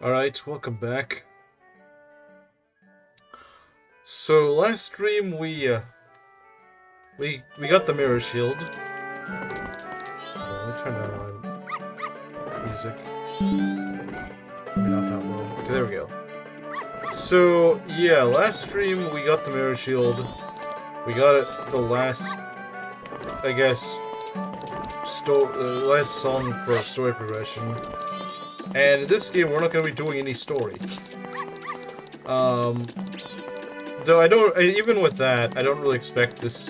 Alright, welcome back. So last stream we got the mirror shield. Let me turn down music. Maybe not that low. Okay, there we go. So yeah, last stream we got the mirror shield. We got it the last, I guess, last song for story progression. And in this game, we're not going to be doing any story. Though I don't, even with that, I don't really expect this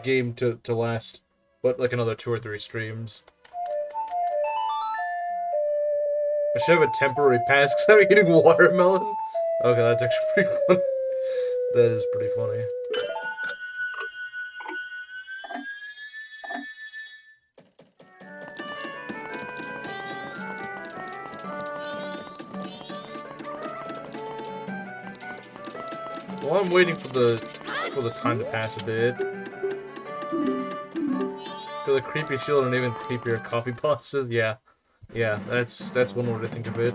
game to last, but like another 2 or 3 streams. I should have a temporary pass because I'm eating watermelon. Okay, that's actually pretty funny. That is pretty funny. While I'm waiting for the time to pass a bit. For the creepy shield and even creepier copy pasta, yeah. Yeah, that's one way to think of it.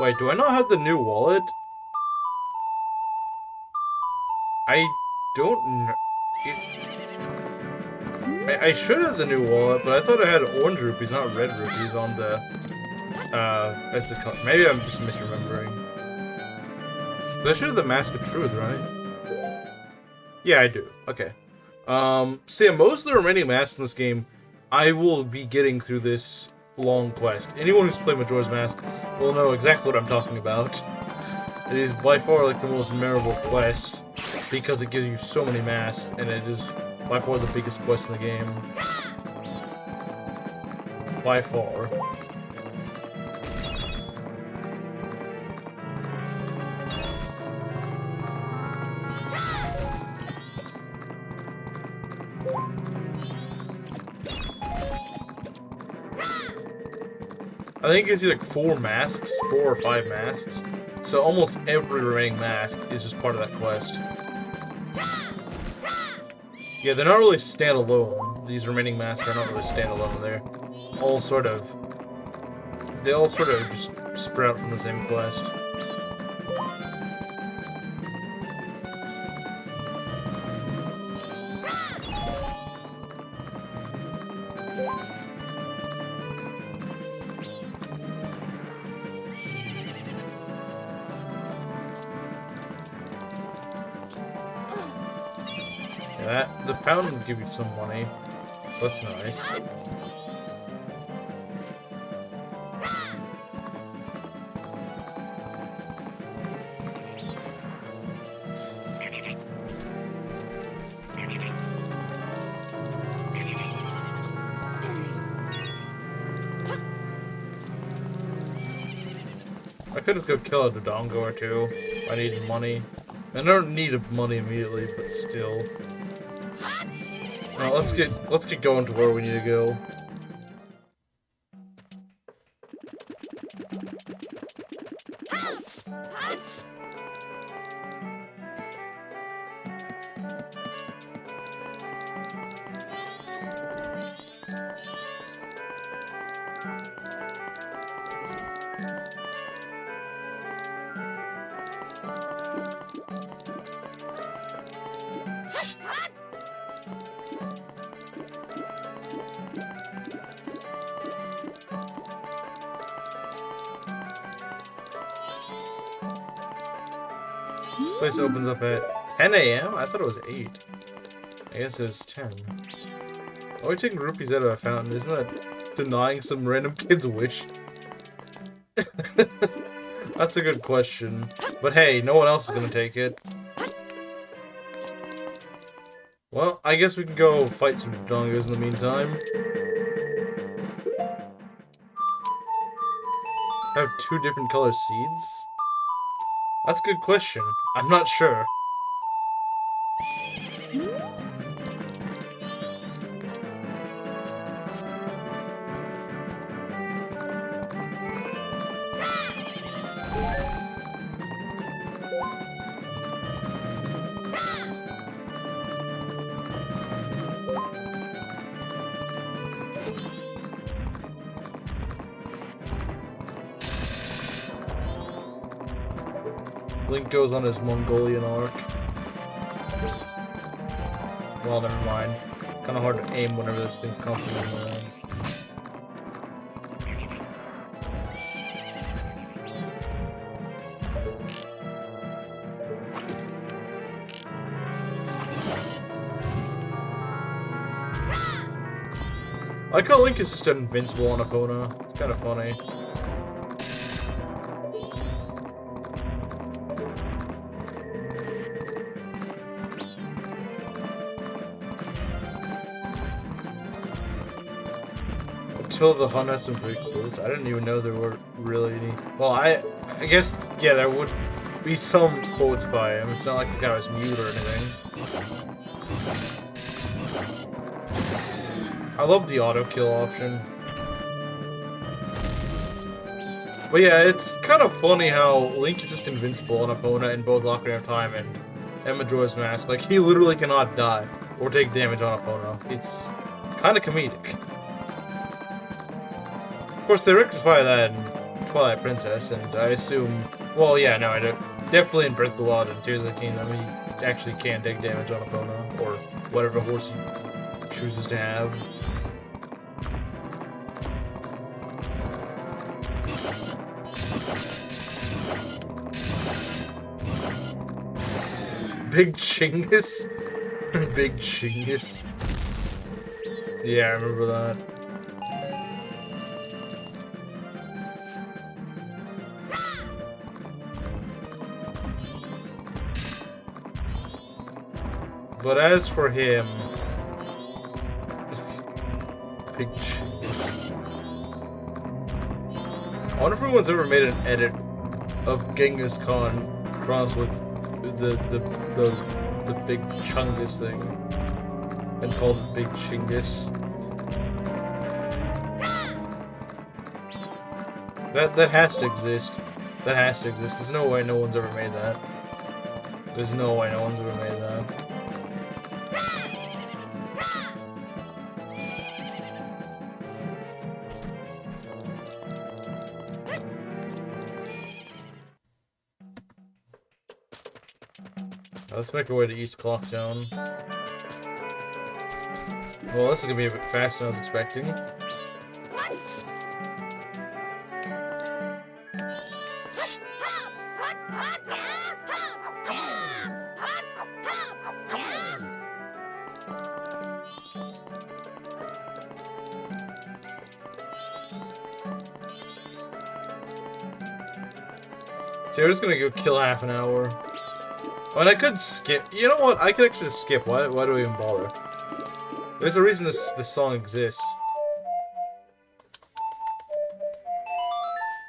Wait, do I not have the new wallet? I don't know. I should have the new wallet, but I thought I had orange rupees, not red rupees on the, as the color. Maybe I'm just misremembering. But I should have the Mask of Truth, right? Yeah, I do. Okay. So yeah, most of the remaining masks in this game, I will be getting through this long quest. Anyone who's played Majora's Mask will know exactly what I'm talking about. It is by far like the most memorable quest, because it gives you so many masks, and it is by far the biggest quest in the game. By far. I think it's like 4 masks, 4 or 5 masks. So almost every remaining mask is just part of that quest. Yeah, they're not really standalone. These remaining masks are not really standalone. They all sort of just spread out from the same quest. The fountain will give you some money, so that's nice. I could just go kill a Dodongo or 2. I need money. I don't need money immediately, but still. Let's get going to where we need to go. This place opens up at 10 a.m.? I thought it was 8. I guess it was 10. Why are we taking rupees out of a fountain? Isn't that denying some random kid's wish? That's a good question. But hey, no one else is gonna take it. Well, I guess we can go fight some Dodongos in the meantime. Have 2 different color seeds? That's a good question. I'm not sure. Link goes on his Mongolian arc. Well, never mind. Kind of hard to aim whenever this thing's constantly moving. I like how Link is just invincible on Epona. It's kind of funny. Until the hunt has some pretty quotes. I didn't even know there were really any. Well, I guess, yeah, there would be some quotes by him. It's not like the guy was mute or anything. I love the auto kill option. But yeah, it's kind of funny how Link is just invincible on Epona in both Ocarina of Time and Majora's Mask. Like, he literally cannot die or take damage on Epona. It's kind of comedic. Of course, they rectify that in Twilight Princess, and I assume... Well, yeah, no, I don't. Definitely in Breath of the Wild and Tears of the Kingdom, he actually can take damage on Epona, or whatever horse he chooses to have. Big Chingus? Big Chingus. Yeah, I remember that. But as for him... Big Chingus. I wonder if anyone's ever made an edit of Genghis Khan crossed with the big Chungus thing and called it Big Chingus. That has to exist. That has to exist. There's no way no one's ever made that. There's no way no one's ever made that. Let's make our way to East Clock Zone. Well, this is gonna be a bit faster than I was expecting. So we're just gonna go kill half an hour. I mean, I could skip. You know what? I could actually skip. Why do we even bother? There's a reason this song exists.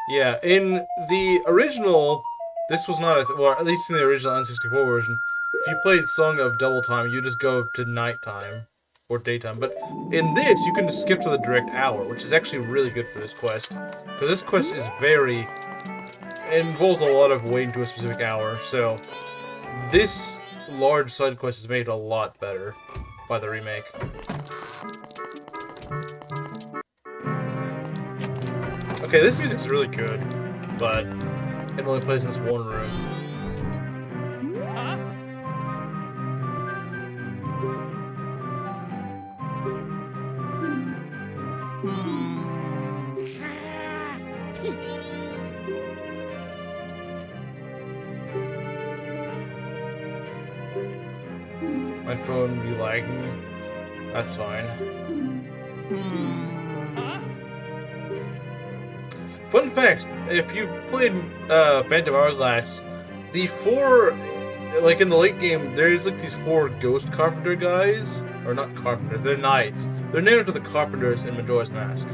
Yeah, in the original, this was not well, at least in the original N64 version, if you played Song of Double Time, you just go to nighttime or daytime. But in this, you can just skip to the direct hour, which is actually really good for this quest, because this quest is very. It involves a lot of waiting to a specific hour, so. This large side quest is made a lot better by the remake. Okay, this music's really good, but it only plays in this one room. My phone be lagging. That's fine. Fun fact, if you played Phantom Hourglass, the four, like in the late game, there's like these four ghost carpenter guys, or not carpenters, they're knights. They're named after the carpenters in Majora's Mask.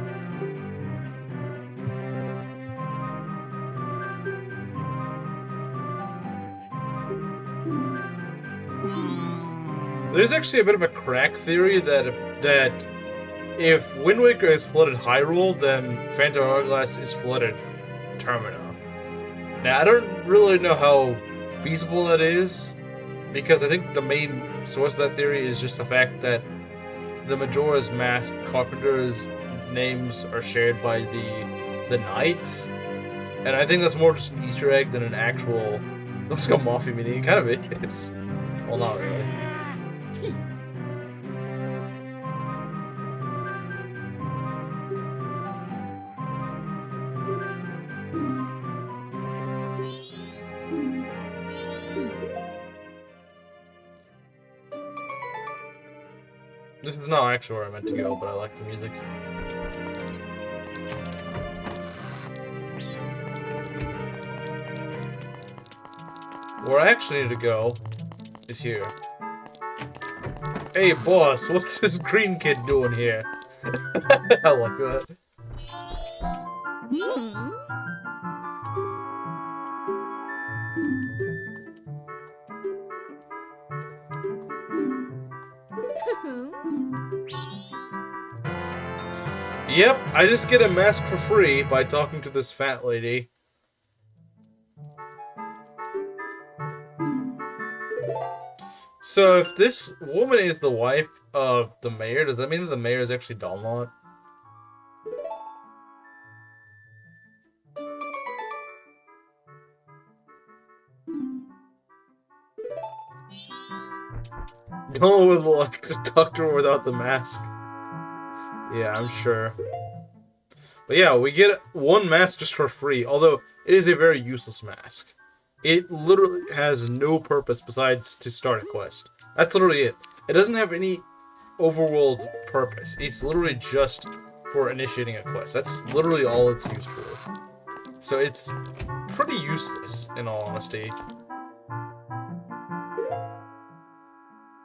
There's actually a bit of a crack theory that if Wind Waker is flooded Hyrule, then Phantom Hourglass is flooded Termina. Now, I don't really know how feasible that is, because I think the main source of that theory is just the fact that the Majora's Mask carpenters' names are shared by the knights, and I think that's more just an Easter egg than an actual Looks like a mafia meeting. It kind of is. Well, not really. This is not actually where I meant to go, but I like the music. Where I actually need to go is here. Hey, boss, what's this green kid doing here? I like that. Yep, I just get a mask for free by talking to this fat lady. So if this woman is the wife of the mayor, does that mean that the mayor is actually Donlot? No one would like to talk to her without the mask. Yeah, I'm sure. But yeah, we get one mask just for free, although it is a very useless mask. It literally has no purpose besides to start a quest. That's literally it. It doesn't have any overworld purpose. It's literally just for initiating a quest. That's literally all it's used for. So it's pretty useless, in all honesty.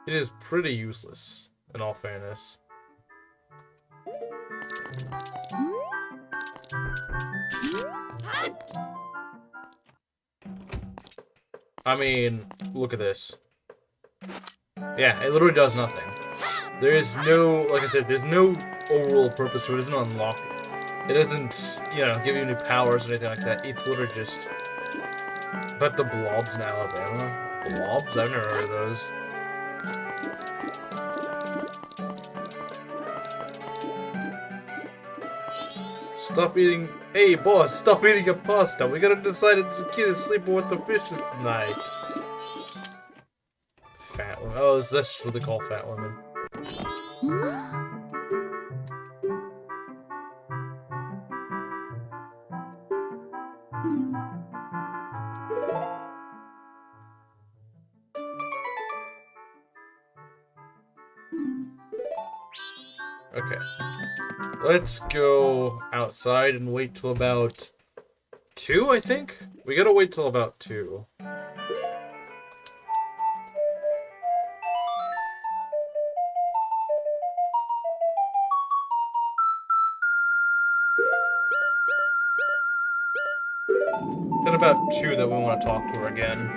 It is pretty useless, in all fairness. I mean, look at this. Yeah, it literally does nothing. There is no, like I said, there's no overall purpose to it. It doesn't unlock it. It doesn't, you know, give you any powers or anything like that. It's literally just... But the blobs in Alabama? Blobs? I've never heard of those. Stop eating... Hey, boss, stop eating your pasta. We gotta decide if this kid is sleeping with the fishes tonight. Fat women. Oh, that's just what they call fat women. Okay. Let's go outside and wait till about 2, I think? We gotta wait till about 2. It's at about 2 that we want to talk to her again.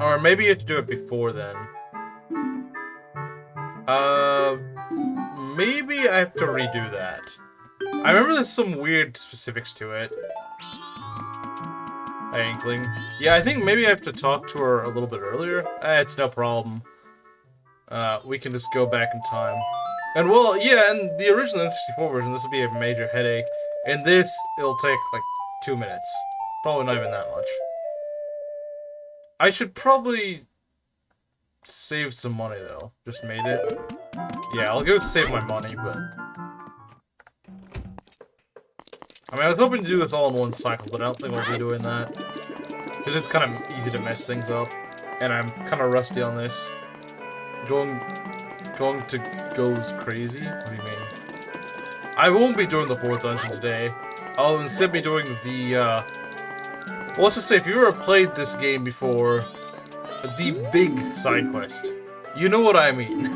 Or maybe you have to do it before then. Maybe I have to redo that. I remember there's some weird specifics to it. Inkling. Yeah, I think maybe I have to talk to her a little bit earlier. It's no problem. We can just go back in time. And well, yeah, in the original N64 version, this would be a major headache. In this, it'll take like 2 minutes. Probably not even that much. I should probably save some money, though. Just made it. Yeah, I'll go save my money, but... I mean, I was hoping to do this all in one cycle, but I don't think we'll be doing that. It is kind of easy to mess things up, and I'm kind of rusty on this. Going to goes crazy? What do you mean? I won't be doing the 4th dungeon today. I'll instead be doing the, well, let's just say, if you ever played this game before, the big side quest. You know what I mean.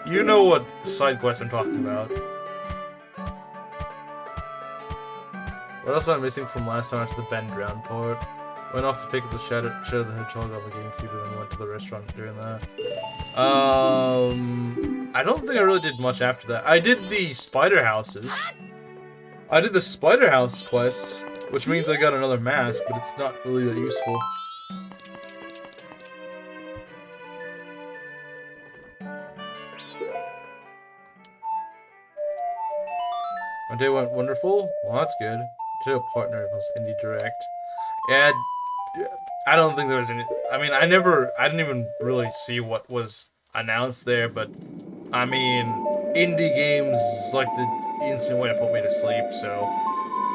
You know what side quest I'm talking about. What else am I missing from last time after the bend ground part? Went off to pick up the Shadow the Hedgehog on the GameCube and then went to the restaurant during that. I don't think I really did much after that. I did the spider houses. I did the spider house quests which means I got another mask, but it's not really that useful. My day went wonderful. Well, that's good. To a partner was Indie Direct. Yeah, I don't think there was any. I mean, I didn't even really see what was announced there, but I mean, indie games is like the instant way to put me to sleep. So,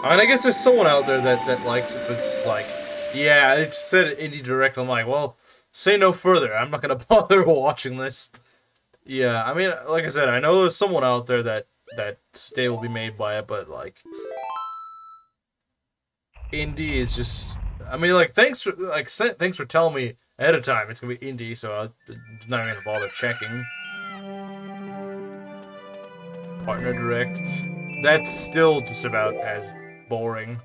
I mean, I guess there's someone out there that likes it, but it's like, yeah, it said Indie Direct. I'm like, well, say no further. I'm not gonna bother watching this. Yeah, I mean, like I said, I know there's someone out there that stay will be made by it, but like, indie is just. I mean, like, thanks for telling me ahead of time it's gonna be indie, so I'm not even gonna bother checking. Partner Direct. That's still just about as boring.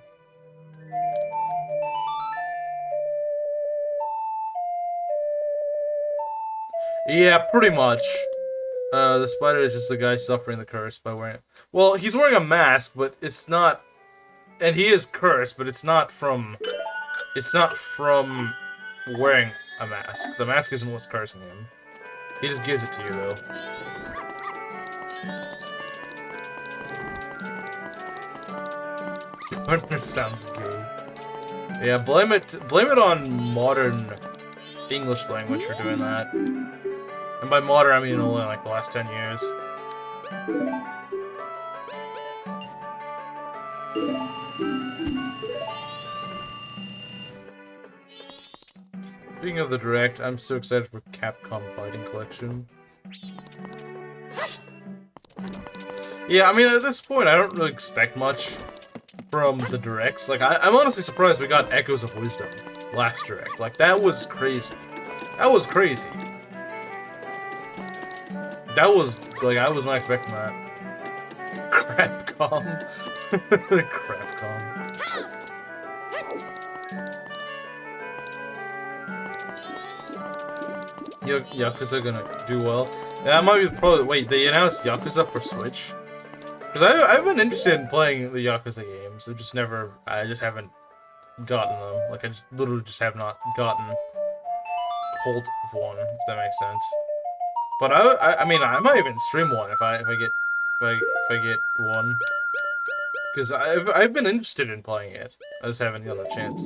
Yeah, pretty much. The spider is just the guy suffering the curse by wearing it. Well, he's wearing a mask, but it's not. And he is cursed, but it's not from. It's not from wearing a mask. The mask isn't what's cursing him. He just gives it to you, though. Partner sounds good. Yeah, blame it on modern English language for doing that. And by modern, I mean only like the last 10 years. Speaking of the Direct, I'm so excited for Capcom Fighting Collection. Yeah, I mean, at this point, I don't really expect much from the Directs. Like, I'm honestly surprised we got Echoes of Wisdom last Direct. Like, that was crazy. That was crazy. That was, like, I was not expecting that. Crapcom. Crapcom. Yakuza gonna do well. Yeah, that might be probably. Wait, they announced Yakuza for Switch? Because I've been interested in playing the Yakuza games. I just haven't gotten them. Like, I just literally just have not gotten hold of one, if that makes sense. But I mean, I might even stream one if I get one. Because I've been interested in playing it. I just haven't gotten a chance.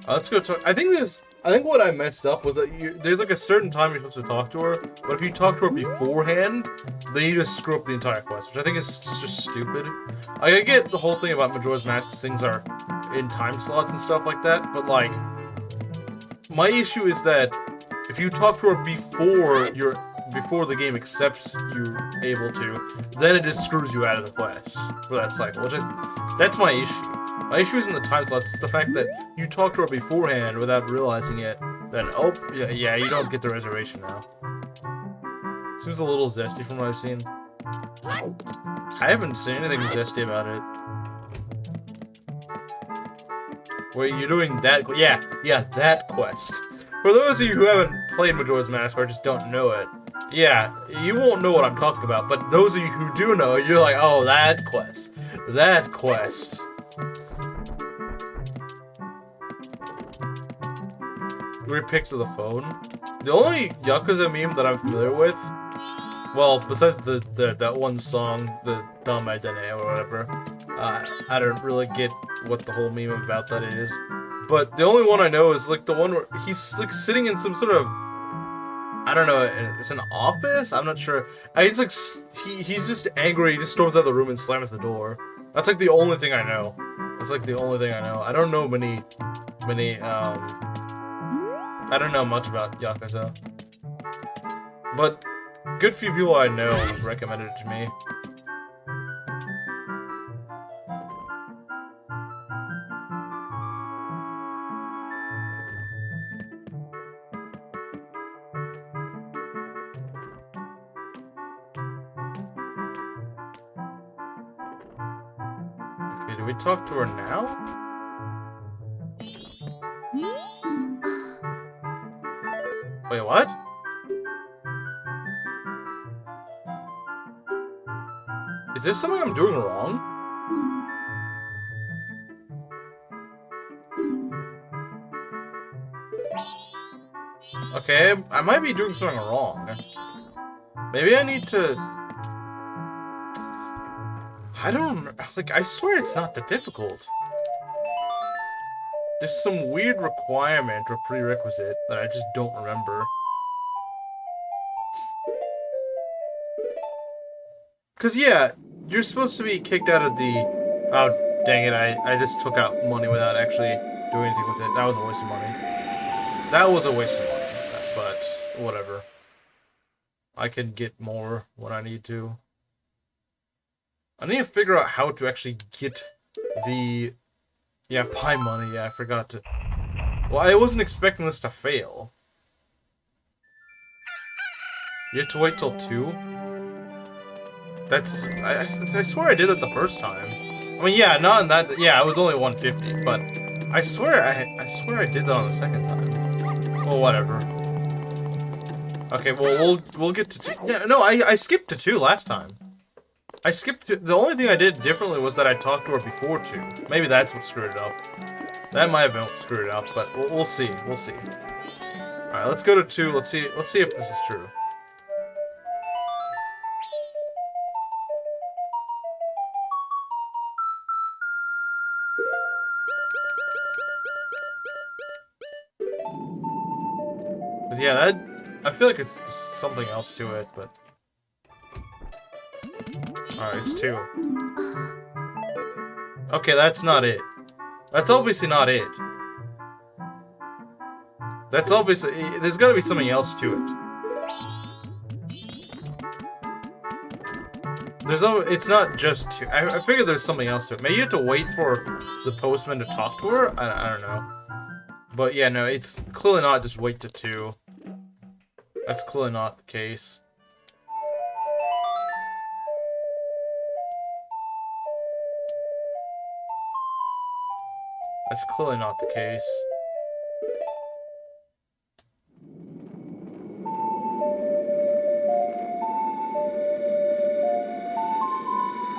Let's go talk. I think what I messed up was that there's like a certain time you're supposed to talk to her, but if you talk to her beforehand, then you just screw up the entire quest, which I think is just stupid. I get the whole thing about Majora's Mask, things are in time slots and stuff like that, but like, my issue is that if you talk to her before the game accepts you able to, then it just screws you out of the quest for that cycle, that's my issue. My issue isn't the time slots, it's the fact that you talk to her beforehand without realizing it, then, oh, yeah, you don't get the reservation now. Seems a little zesty from what I've seen. I haven't seen anything zesty about it. Wait, you're doing that? Yeah, that quest. For those of you who haven't played Majora's Mask or just don't know it, yeah, you won't know what I'm talking about, but those of you who do know, you're like, oh, that quest. That quest. Weird pics of the phone. The only Yakuza meme that I'm familiar with, well, besides that one song, the Dame Dene or whatever, I don't really get what the whole meme about that is. But the only one I know is like the one where he's like sitting in some sort of, I don't know, it's an office? I'm not sure. He's like, he's just angry, he just storms out of the room and slams the door. That's like the only thing I know. That's like the only thing I know. I don't know I don't know much about Yakuza. But good few people I know recommended it to me. Okay, do we talk to her now? Wait, what? Is there something I'm doing wrong? Okay, I might be doing something wrong. Maybe I need to... I don't... Like, I swear it's not that difficult. There's some weird requirement or prerequisite that I just don't remember. Because, yeah, you're supposed to be kicked out of the... Oh, dang it, I just took out money without actually doing anything with it. That was a waste of money. That was a waste of money, but whatever. I can get more when I need to. I need to figure out how to actually get the... Yeah, pie money, yeah, I forgot to... Well, I wasn't expecting this to fail. You have to wait till 2? That's... I swear I did it the first time. I mean, yeah, not in that... Yeah, it was only 150, but... I swear I did that on the second time. Well, whatever. Okay, well, we'll get to 2. Yeah, no, I skipped to 2 last time. I skipped to... The only thing I did differently was that I talked to her before 2. Maybe that's what screwed it up. That might have been what screwed it up, but we'll see. We'll see. Alright, let's go to 2. Let's see if this is true. Yeah, I feel like it's something else to it, but... Alright, it's 2. Okay, that's not it. That's obviously not it. That's obviously... There's gotta be something else to it. It's not just 2. I figured there's something else to it. Maybe you have to wait for the postman to talk to her? I don't know. But yeah, no, it's clearly not just wait to 2. That's clearly not the case. That's clearly not the case.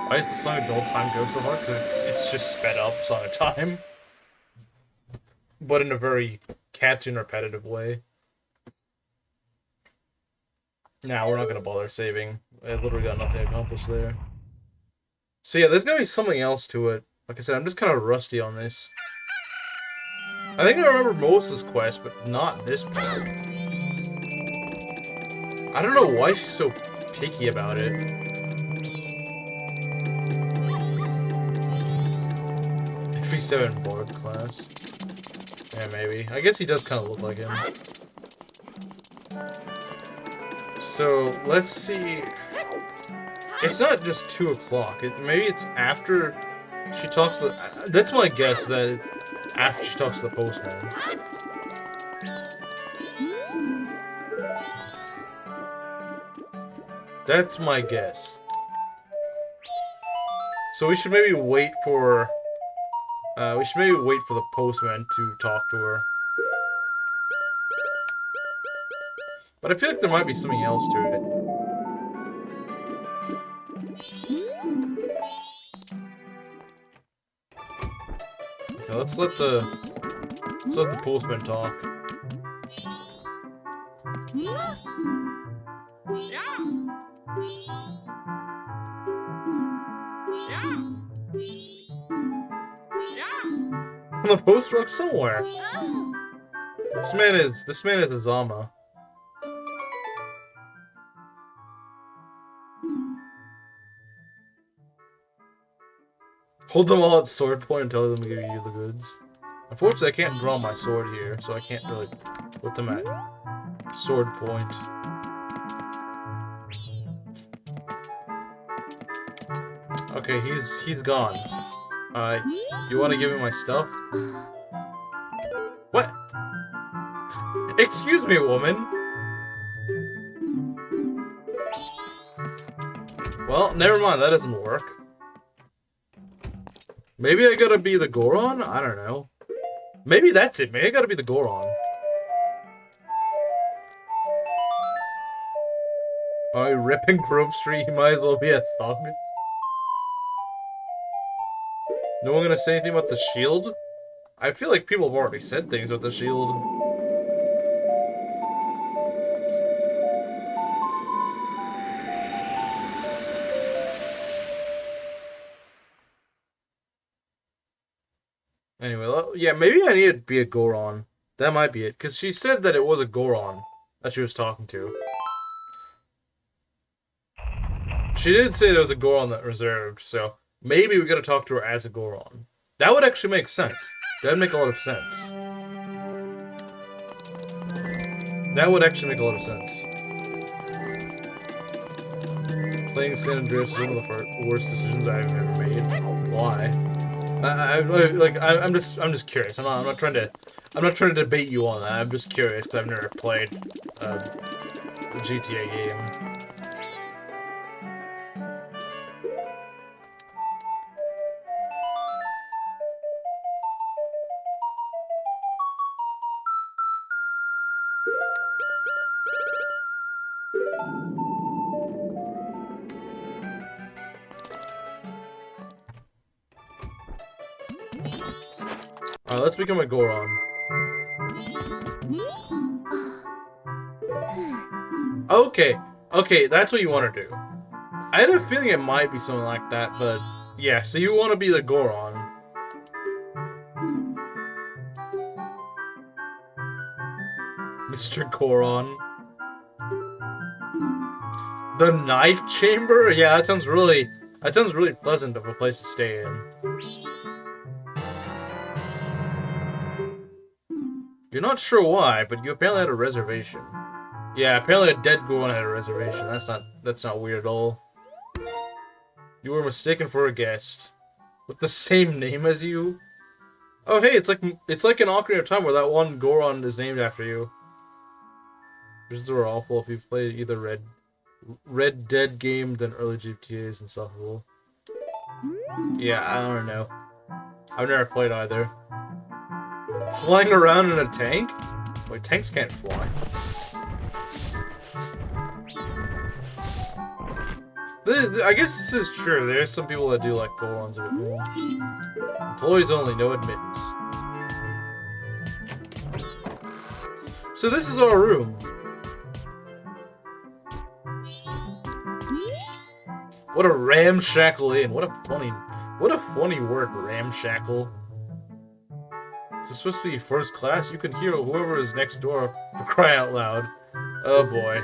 Why does the Song of Dull Time go so hard? Because it's just sped up Song of Time. But in a very catchy and repetitive way. Nah, we're not gonna bother saving. I literally got nothing accomplished there. So yeah, there's gotta be something else to it. Like I said, I'm just kind of rusty on this. I think I remember most of this quest, but not this part. I don't know why she's so picky about it. F7 Bard class. Yeah, maybe. I guess he does kind of look like him. So, let's see... It's not just 2 o'clock. Maybe it's after she talks to the... That's my guess, that it's after she talks to the postman. That's my guess. So we should maybe wait for... the postman to talk to her. But I feel like there might be something else to it. Okay, let's let the postman talk. The postman somewhere. This man is a Zama. Hold them all at sword point and tell them to give you the goods. Unfortunately, I can't draw my sword here, so I can't really put them at sword point. Okay, he's gone. You want to give me my stuff? What? Excuse me, woman. Well, never mind, that doesn't work. Maybe I gotta be the Goron? I don't know. Maybe that's it. Maybe I gotta be the Goron. Are you ripping Grove Street? You might as well be a thug. No one gonna say anything about the shield? I feel like people have already said things about the shield. Anyway, yeah, maybe I need to be a Goron. That might be it, because she said that it was a Goron that she was talking to. She did say there was a Goron that reserved, so maybe we gotta talk to her as a Goron. That would actually make sense. That would make a lot of sense. That would actually make a lot of sense. Playing San Andreas is one of the worst decisions I've ever made. Why? I'm just curious. I'm not trying to debate you on that. I'm just curious because I've never played a GTA game. Alright, let's become a Goron. Okay, okay, that's what you want to do. I had a feeling it might be something like that, but yeah, so you want to be the Goron. Mr. Goron. The knife chamber? Yeah, that sounds really pleasant of a place to stay in. You're not sure why, but you apparently had a reservation. Yeah, apparently a dead Goron had a reservation. That's not weird at all. You were mistaken for a guest. With the same name as you? Oh hey, it's like an Ocarina of Time where that one Goron is named after you. Visions were awful if you've played either Red Dead game than early GTA's insufferable. Yeah, I don't know. I've never played either. Flying around in a tank? Wait, tanks can't fly. I guess this is true. There's some people that do like Gorons a bit more. Employees only, no admittance. So this is our room. What a ramshackle inn. What a funny word, ramshackle. Is this supposed to be first class? You can hear whoever is next door for crying out loud. Oh boy.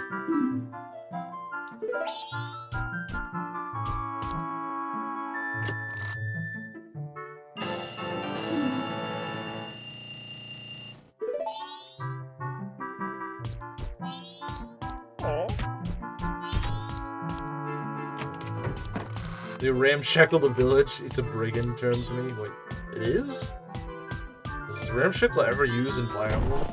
They ramshackle the village. It's a brigand term to me. Wait, it is? Is ramshackle ever used in Fire Emblem?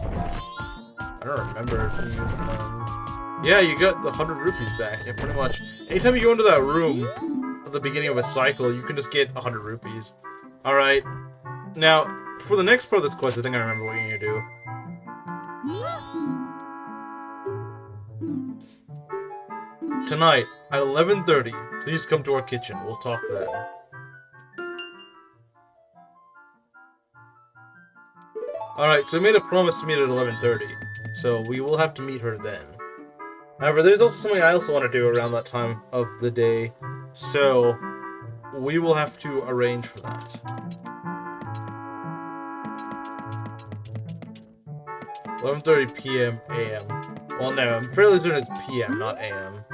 I don't remember it being used in Fire Emblem. Yeah, you got the 100 rupees back. Yeah, pretty much. Anytime you go into that room at the beginning of a cycle, you can just get 100 rupees. Alright. Now, for the next part of this quest, I think I remember what you need to do. Tonight, at 11:30, please come to our kitchen. We'll talk then. Alright, so we made a promise to meet at 11:30, so we will have to meet her then. However, there's also something I also want to do around that time of the day, so we will have to arrange for that. 11:30 p.m. a.m. Well, no, I'm fairly certain it's p.m., not a.m.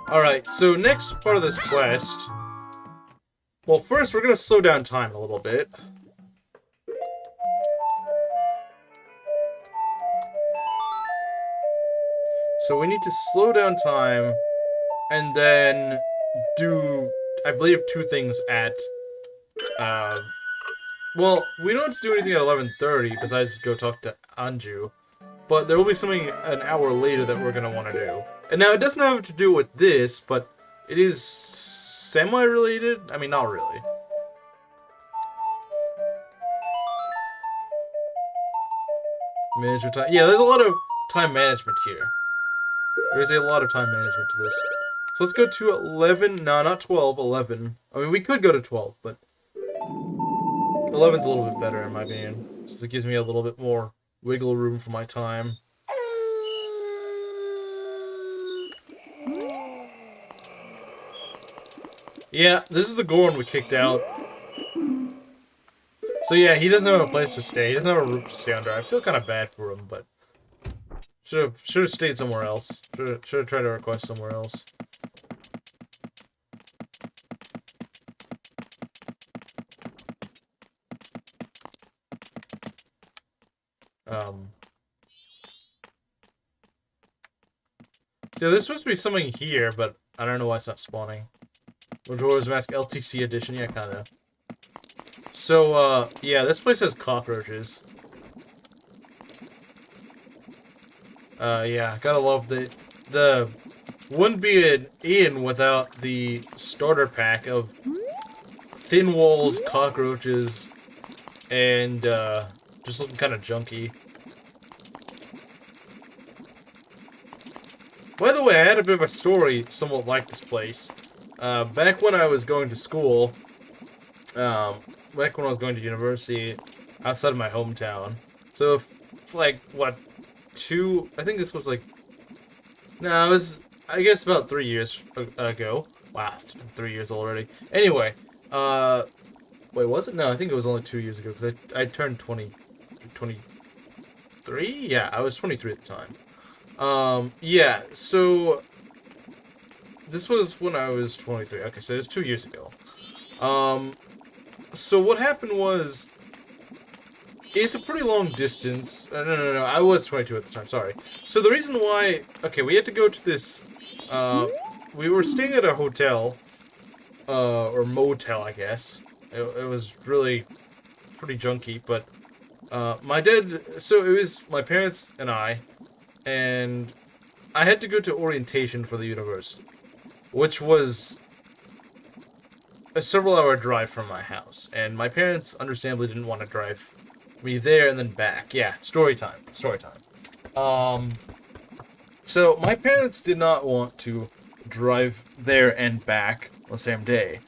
Alright, so next part of this quest... Well, first we're gonna slow down time a little bit. So we need to slow down time, and then do, I believe, 2 things at, well, we don't have to do anything at 11:30 besides go talk to Anju. But there will be something an hour later that we're going to want to do. And now, it doesn't have to do with this, but it is semi-related. I mean, not really. Management time. Yeah, there's a lot of time management here. There's a lot of time management to this. So let's go to 11. No, not 12. 11. I mean, we could go to 12, but 11's a little bit better in my opinion. Since it gives me a little bit more wiggle room for my time. Yeah, this is the Goron we kicked out. So yeah, he doesn't have a place to stay. He doesn't have a roof to stay under. I feel kind of bad for him, but should have stayed somewhere else. Should have tried to request somewhere else. Yeah, there's supposed to be something here, but I don't know why it's not spawning. Majora's Mask LTC edition, yeah, kinda. So, yeah, this place has cockroaches. Yeah, gotta love the wouldn't be an inn without the starter pack of thin walls, cockroaches, and, just looking kind of junky. By the way, I had a bit of a story somewhat like this place. Back when I was going to school, back when I was going to university outside of my hometown. So, like, what, I think this was like, no, it was, I guess about 3 years ago. Wow, it's been 3 years already. Anyway, wait, was it? No, I think it was only 2 years ago, because I turned 23? Yeah, I was 23 at the time. Yeah, so this was when I was 23. Okay, so it was 2 years ago. So what happened was, it's a pretty long distance. No, I was 22 at the time, sorry. So the reason why, okay, we had to go to this, we were staying at a hotel, or motel, I guess. It was really pretty junky, but, my dad, so it was my parents and I had to go to orientation for the university, which was a several-hour drive from my house, and my parents understandably didn't want to drive me there and then back. Yeah, story time. So my parents did not want to drive there and back the same day,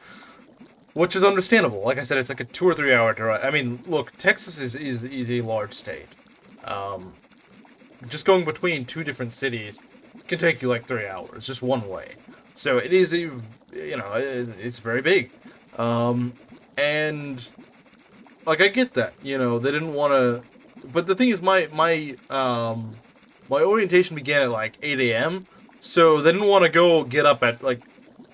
which is understandable. Like I said, it's like a 2 or 3 hour drive. I mean, look, Texas is a large state. Just going between 2 different cities can take you like 3 hours, just one way. So it is a, it's very big. And, like, I get that, they didn't want to, but the thing is, my orientation began at, like, 8 a.m., so they didn't want to get up at, like,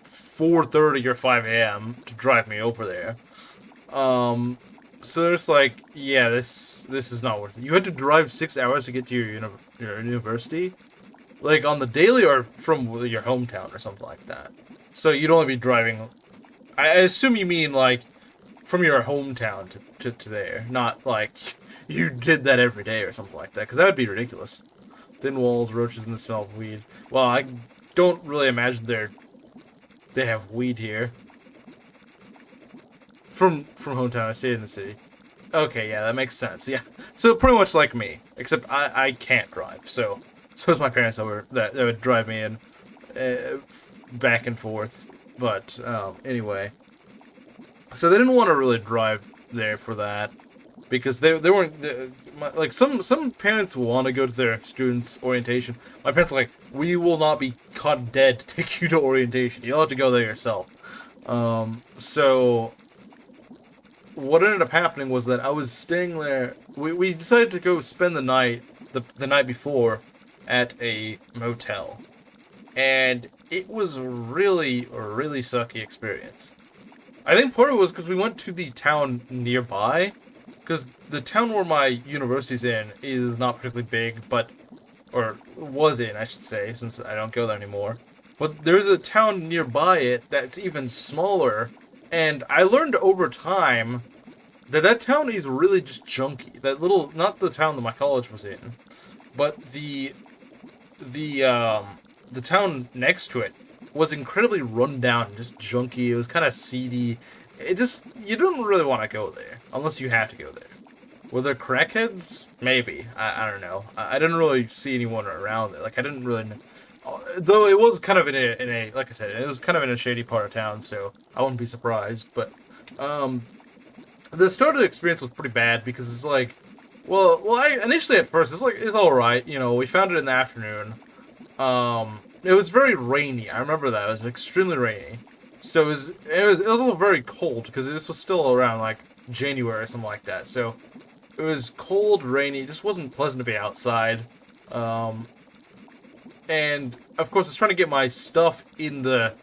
4:30 or 5 a.m. to drive me over there. So it's like, yeah, this is not worth it. You had to drive 6 hours to get to your university? Like, on the daily or from your hometown or something like that. So you'd only be driving, I assume you mean, like, from your hometown to there. Not, like, you did that every day or something like that, because that would be ridiculous. Thin walls, roaches, and the smell of weed. Well, I don't really imagine they have weed here. From hometown, I stayed in the city. Okay, yeah, that makes sense, yeah. So pretty much like me, except I can't drive, so it's my parents that would drive me in, back and forth. But anyway, so they didn't want to really drive there for that, because they weren't, like, some parents want to go to their students' orientation. My parents are like, we will not be caught dead to take you to orientation. You'll have to go there yourself. So what ended up happening was that I was staying there. We decided to go spend the night, the night before, at a motel. And it was a really sucky experience. I think part of it was because we went to the town nearby. Because the town where my university's in is not particularly big, or was in, I should say, since I don't go there anymore. But there's a town nearby it that's even smaller, and I learned over time that town is really just junky. That little, not the town that my college was in, but the town next to it was incredibly run down and just junky. It was kind of seedy. You don't really want to go there, unless you had to go there. Were there crackheads? Maybe. I don't know. I didn't really see anyone around there. Like, I didn't really know. Though it was kind of in a like I said, it was kind of in a shady part of town, so I wouldn't be surprised. But um, the start of the experience was pretty bad because it's like, I initially at first it's all right. You know, we found it in the afternoon. It was very rainy. I remember that it was extremely rainy. So it was also very cold because this was still around like January or something like that. So it was cold, rainy. It just wasn't pleasant to be outside. Um, and of course, I was trying to get my stuff we're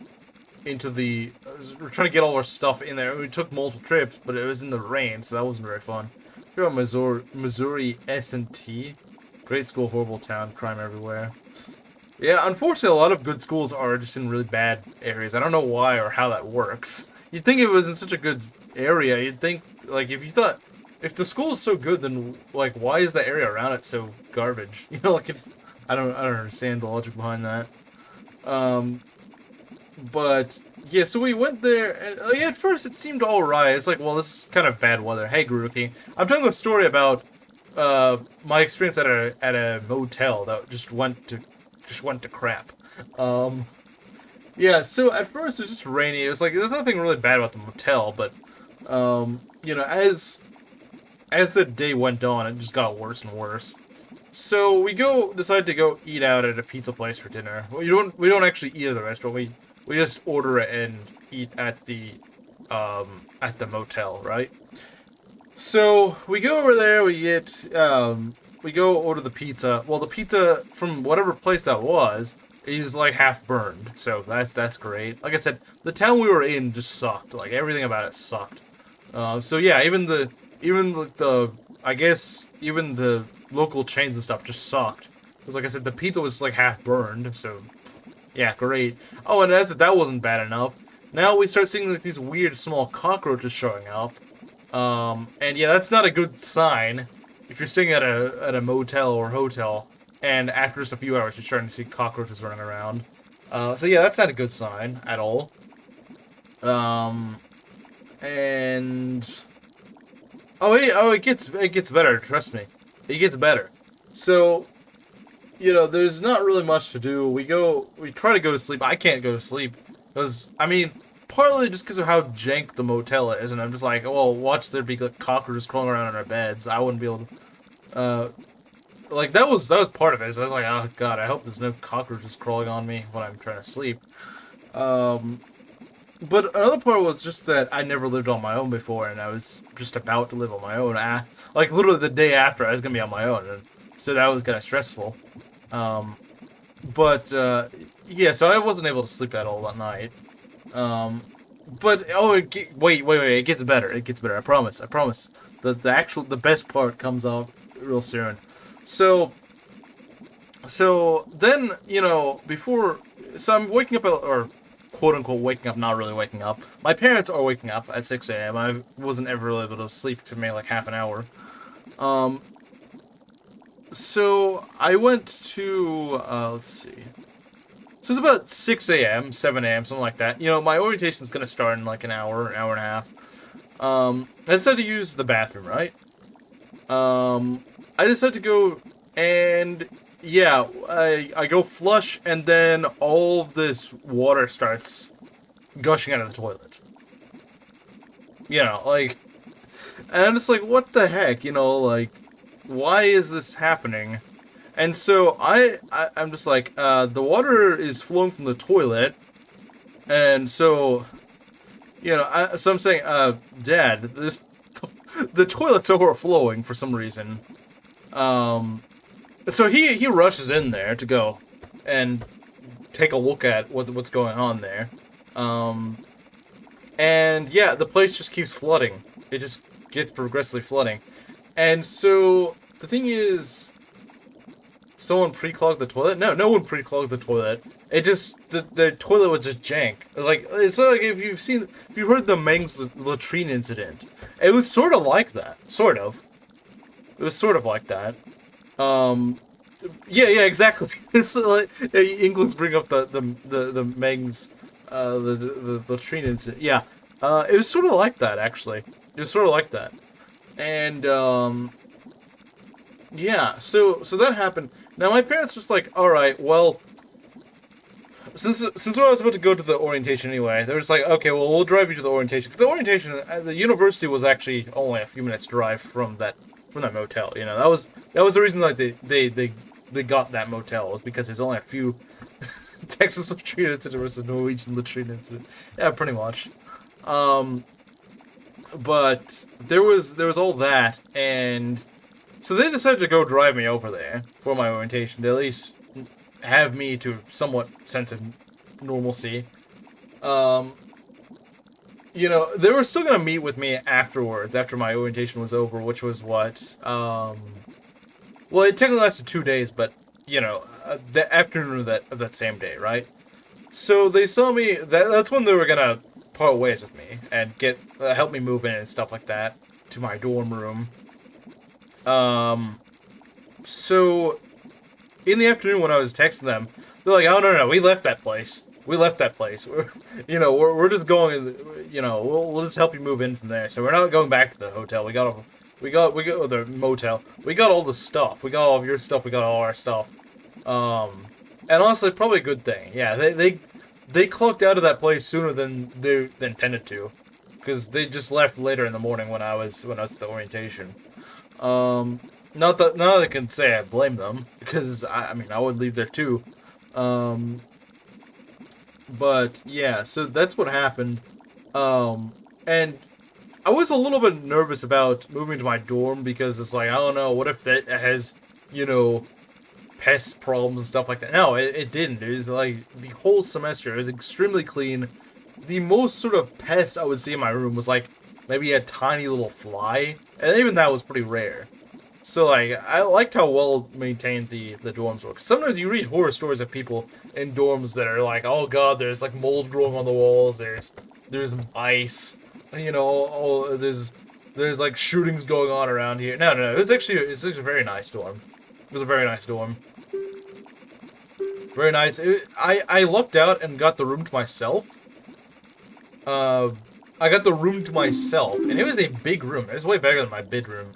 trying to get all our stuff in there. We took multiple trips, but it was in the rain, so that wasn't very fun. Here on Missouri S&T. Great school, horrible town, crime everywhere. Yeah, unfortunately, a lot of good schools are just in really bad areas. I don't know why or how that works. You'd think if it was in such a good area, you'd think, like, if the school is so good, then, like, why is the area around it so garbage? You know, like, I don't understand the logic behind that. Um, but, yeah, so we went there, and like, at first it seemed alright. It's like, well, this is kind of bad weather. Hey, Grookey. I'm telling a story about, my experience at a motel that just went to crap. Um, yeah, so at first it was just rainy. It was like, there's nothing really bad about the motel, but, as the day went on, it just got worse and worse. So we decide to go eat out at a pizza place for dinner. We don't actually eat at the restaurant. We just order it and eat at the motel, right? So we go over there. We go order the pizza. Well, the pizza from whatever place that was is like half burned. So that's great. Like I said, the town we were in just sucked. Like everything about it sucked. So yeah, I guess even the local chains and stuff just sucked. Because like I said, the pizza was like half burned. So yeah, great. Oh, and as if that wasn't bad enough, now we start seeing like these weird small cockroaches showing up. And yeah, that's not a good sign if you're staying at a motel or hotel, and after just a few hours you're starting to see cockroaches running around. So yeah, that's not a good sign at all. Um, and it gets better. Trust me, it gets better. So there's not really much to do. We try to go to sleep. I can't go to sleep because I mean, partly just because of how jank the motel is, and I'm just like, well, watch there be like cockroaches crawling around in our beds. I wouldn't be able to. Like that was part of it. So I was like, oh god, I hope there's no cockroaches crawling on me when I'm trying to sleep. Um, but another part was just that I never lived on my own before, and I was just about to live on my own. Like literally the day after, I was gonna be on my own, and so that was kind of stressful. Um, but yeah, so I wasn't able to sleep at all that night. Um, but wait, it gets better. It gets better. I promise. I promise. The best part comes out real soon. So then before, so I'm waking up or quote unquote waking up, not really waking up. My parents are waking up at 6 a.m. I wasn't ever really able to sleep to maybe like half an hour. Um, so I went to let's see. So it's about 6 a.m., 7 a.m., something like that. My orientation's gonna start in like an hour and a half. I decided to use the bathroom, right? I decided to go and yeah, I go flush and then all of this water starts gushing out of the toilet. Like, and I'm just like, what the heck? Like, why is this happening? And so I'm just like, the water is flowing from the toilet, and so, so I'm saying, Dad, the toilet's overflowing for some reason. So he rushes in there to go and take a look at what's going on there. And yeah, the place just keeps flooding. It just gets progressively flooding. And so the thing is, someone pre-clogged the toilet? No, no one pre-clogged the toilet. It just, the toilet was just jank. Like, it's like if you've heard the Meng's latrine incident. It was sort of like that. Sort of. It was sort of like that. Yeah, exactly. It's like, England's bring up the Meng's, the latrine incident. Yeah. It was sort of like that, actually. It was sort of like that. And, yeah, so that happened. Now, my parents just like, alright, well, since I was about to go to the orientation anyway, they were just like, okay, well, we'll drive you to the orientation. Because the orientation, the university was actually only a few minutes drive from that motel. You know, that was the reason like they got that motel, was because there's only a few Texas latrine incident versus Norwegian latrine incident. Yeah, pretty much. But there was all that, and so they decided to go drive me over there for my orientation to at least have me to somewhat sense of normalcy. You know, they were still gonna meet with me afterwards, after my orientation was over, which was what, well, it technically lasted 2 days, but, you know, the afternoon of that same day, right? So they saw me, that's when they were gonna part ways with me, and get, help me move in and stuff like that, to my dorm room. So, in the afternoon when I was texting them, they're like, oh, no, we left that place. We left that place. We're just going, you know, we'll just help you move in from there. So we're not going back to the hotel. We got the motel. We got all the stuff. We got all of your stuff. We got all our stuff. And honestly, probably a good thing. Yeah, they clocked out of that place sooner than they intended to, because they just left later in the morning when I was at the orientation. Not that I can say I blame them, because I mean I would leave there too. But yeah, so that's what happened. And I was a little bit nervous about moving to my dorm, because it's like, I don't know, what if that has, you know, pest problems and stuff like that. No, it didn't. It was like the whole semester. It was extremely clean. The most sort of pest I would see in my room was like maybe a tiny little fly, and even that was pretty rare. So like, I liked how well maintained the dorms were. 'Cause sometimes you read horror stories of people in dorms that are like, oh god, there's like mold growing on the walls. There's mice. You know, there's like shootings going on around here. No. It's actually a very nice dorm. It was a very nice dorm. Very nice. I lucked out and got the room to myself. I got the room to myself, and it was a big room. It was way bigger than my bedroom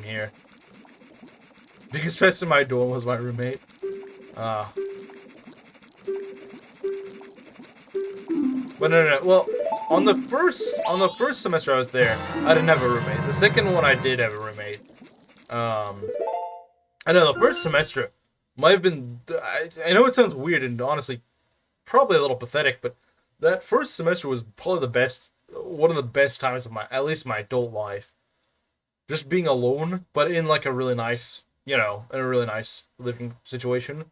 here. Biggest pest in my dorm was my roommate. But no. Well, on the first semester I was there, I didn't have a roommate. The second one I did have a roommate. I know the first semester might have been. I know it sounds weird and honestly, probably a little pathetic, but that first semester was probably one of the best times of at least my adult life. Just being alone, but in like a really nice, in a really nice living situation.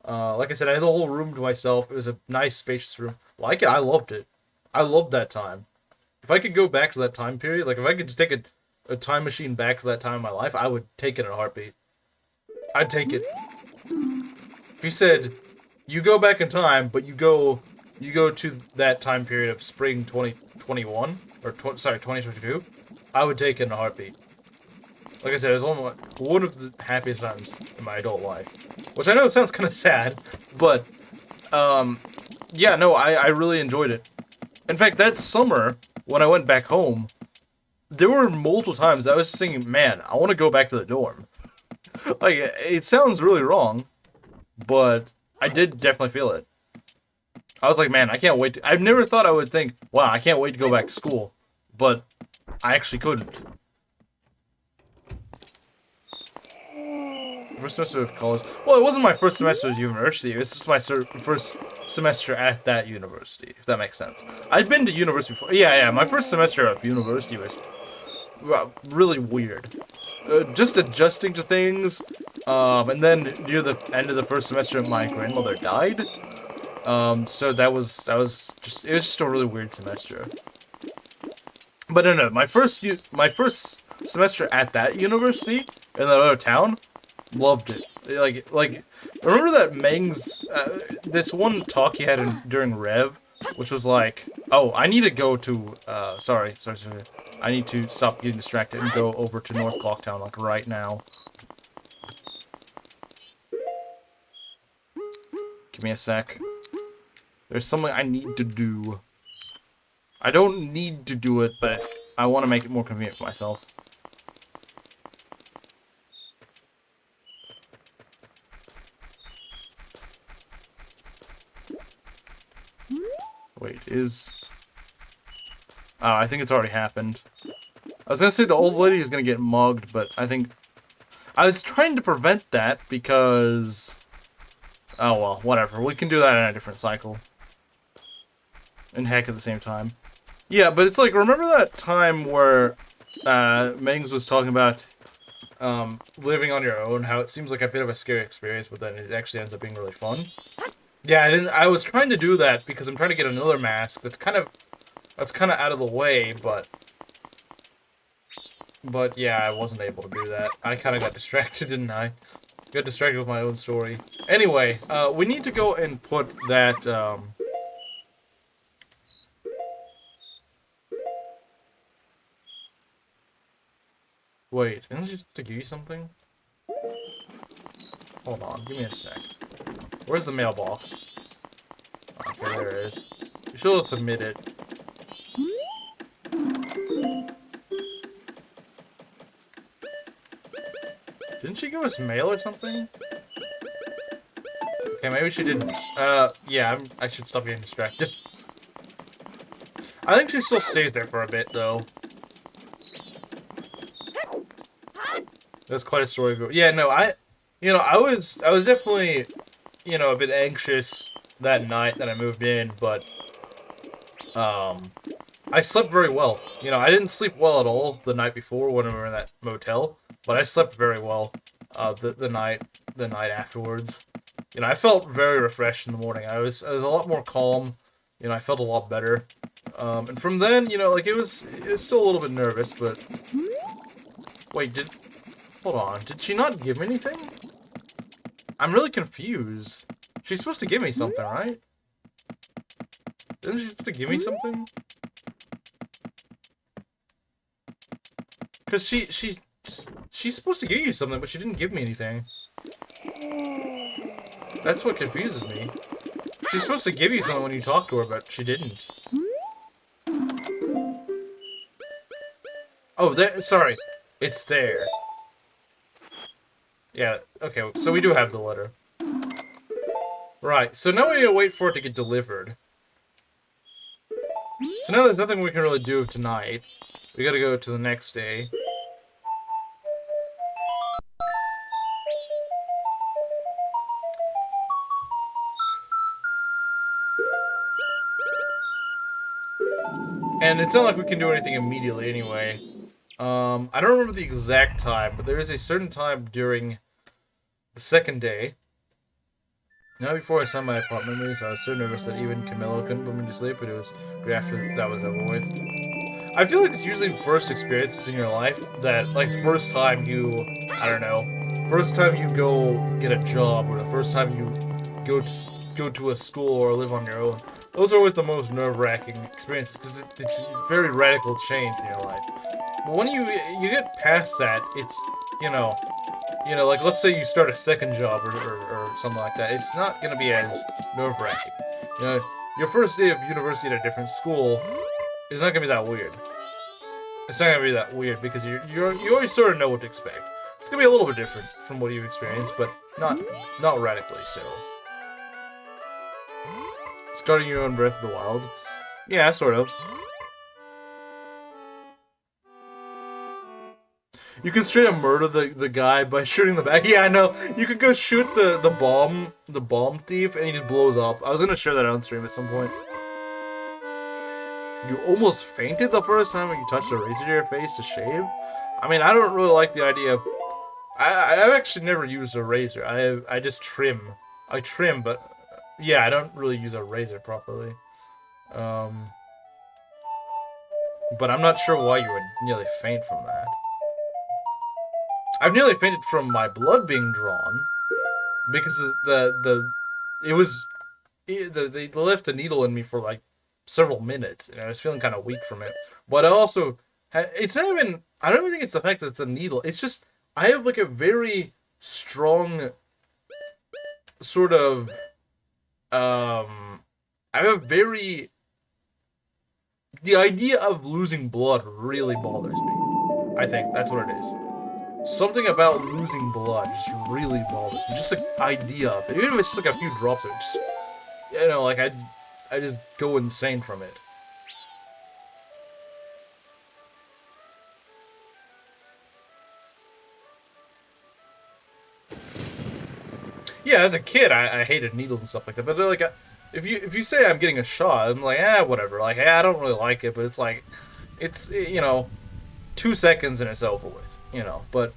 Like I said, I had the whole room to myself. It was a nice, spacious room. Like it, I loved it. I loved that time. If I could go back to that time period, like if I could just take a time machine back to that time in my life, I would take it in a heartbeat. I'd take it. If you said, you go back in time, but you go to that time period of spring 2021, or 2022, I would take it in a heartbeat. Like I said, it was one of the happiest times in my adult life. Which I know it sounds kind of sad, but, yeah, no, I really enjoyed it. In fact, that summer, when I went back home, there were multiple times I was thinking, man, I want to go back to the dorm. Like, it sounds really wrong, but I did definitely feel it. I was like, man, I can't wait. I've never thought I would think, wow, I can't wait to go back to school. But I actually couldn't. First semester of college. Well, it wasn't my first semester of university. It was just my first semester at that university, if that makes sense. I'd been to university before. Yeah. My first semester of university was really weird. Just adjusting to things. And then near the end of the first semester, my grandmother died. So that was it was just a really weird semester. But no, my first semester at that university in that other town, loved it. Like remember that Meng's this one talk he had during Rev, which was like, oh, I need to go to sorry. I need to stop getting distracted and go over to North Clocktown like right now. Give me a sec. There's something I need to do. I don't need to do it, but I want to make it more convenient for myself. Wait, is... Oh, I think it's already happened. I was gonna say the old lady is gonna get mugged, but I think... I was trying to prevent that because... Oh well, whatever. We can do that in a different cycle. And heck at the same time. Yeah, but it's like, remember that time where Mengs was talking about living on your own, how it seems like a bit of a scary experience, but then it actually ends up being really fun? Yeah, I was trying to do that because I'm trying to get another mask that's kind of out of the way, but yeah, I wasn't able to do that. I kind of got distracted, didn't I? Got distracted with my own story. Anyway, we need to go and put that, Wait, isn't she supposed to give you something? Hold on, give me a sec. Where's the mailbox? Okay, there it is. You should have submitted. Didn't she give us mail or something? Okay, maybe she didn't. Yeah, I should stop getting distracted. I think she still stays there for a bit, though. That's quite a story. Yeah, no, I was definitely, a bit anxious that night that I moved in, but, I slept very well. I didn't sleep well at all the night before when we were in that motel, but I slept very well, the night afterwards. I felt very refreshed in the morning. I was a lot more calm. I felt a lot better. And from then, like it was still a little bit nervous, but wait, hold on, did she not give me anything? I'm really confused. She's supposed to give me something, right? Isn't she supposed to give me something? Because she's supposed to give you something, but she didn't give me anything. That's what confuses me. She's supposed to give you something when you talk to her, but she didn't. Oh, sorry. It's there. Yeah, okay, so we do have the letter. Right, so now we need to wait for it to get delivered. So now there's nothing we can really do tonight. We gotta go to the next day. And it's not like we can do anything immediately anyway. I don't remember the exact time, but there is a certain time during the second day. Now before I signed my apartment lease, I was so nervous that even Camilo couldn't put me to sleep, but it was great after that was over with. I feel like it's usually first experiences in your life that, like, first time you, I don't know, first time you go get a job, or the first time you go to a school or live on your own. Those are always the most nerve-wracking experiences, because it's a very radical change in your life. But when you get past that, it's, like, let's say you start a second job or something like that, it's not going to be as nerve-wracking. Your first day of university at a different school is not going to be that weird. It's not going to be that weird, because you always sort of know what to expect. It's going to be a little bit different from what you've experienced, but not radically so. Starting your own Breath of the Wild? Yeah, sort of. You can straight up murder the guy by shooting the back. Yeah, I know. You could go shoot the bomb thief, and he just blows up. I was gonna share that on stream at some point. You almost fainted the first time when you touched a razor to your face to shave? I mean, I don't really like the idea of... I've actually never used a razor. I just trim. I trim, but... Yeah, I don't really use a razor properly. But I'm not sure why you would nearly faint from that. I've nearly fainted from my blood being drawn, because they left a needle in me for like several minutes, and I was feeling kind of weak from it. But I also, it's not even, I don't even think it's the fact that it's a needle. It's just, I have like a very strong sort of, I have a very, the idea of losing blood really bothers me. I think that's what it is. Something about losing blood just really bothers me. Just the idea of it. Even if it's just like a few drops of it. Just, like I just go insane from it. Yeah, as a kid, I hated needles and stuff like that. But like, if you say I'm getting a shot, I'm like, whatever. Like, I don't really like it, but it's like, it's 2 seconds and it's over with. But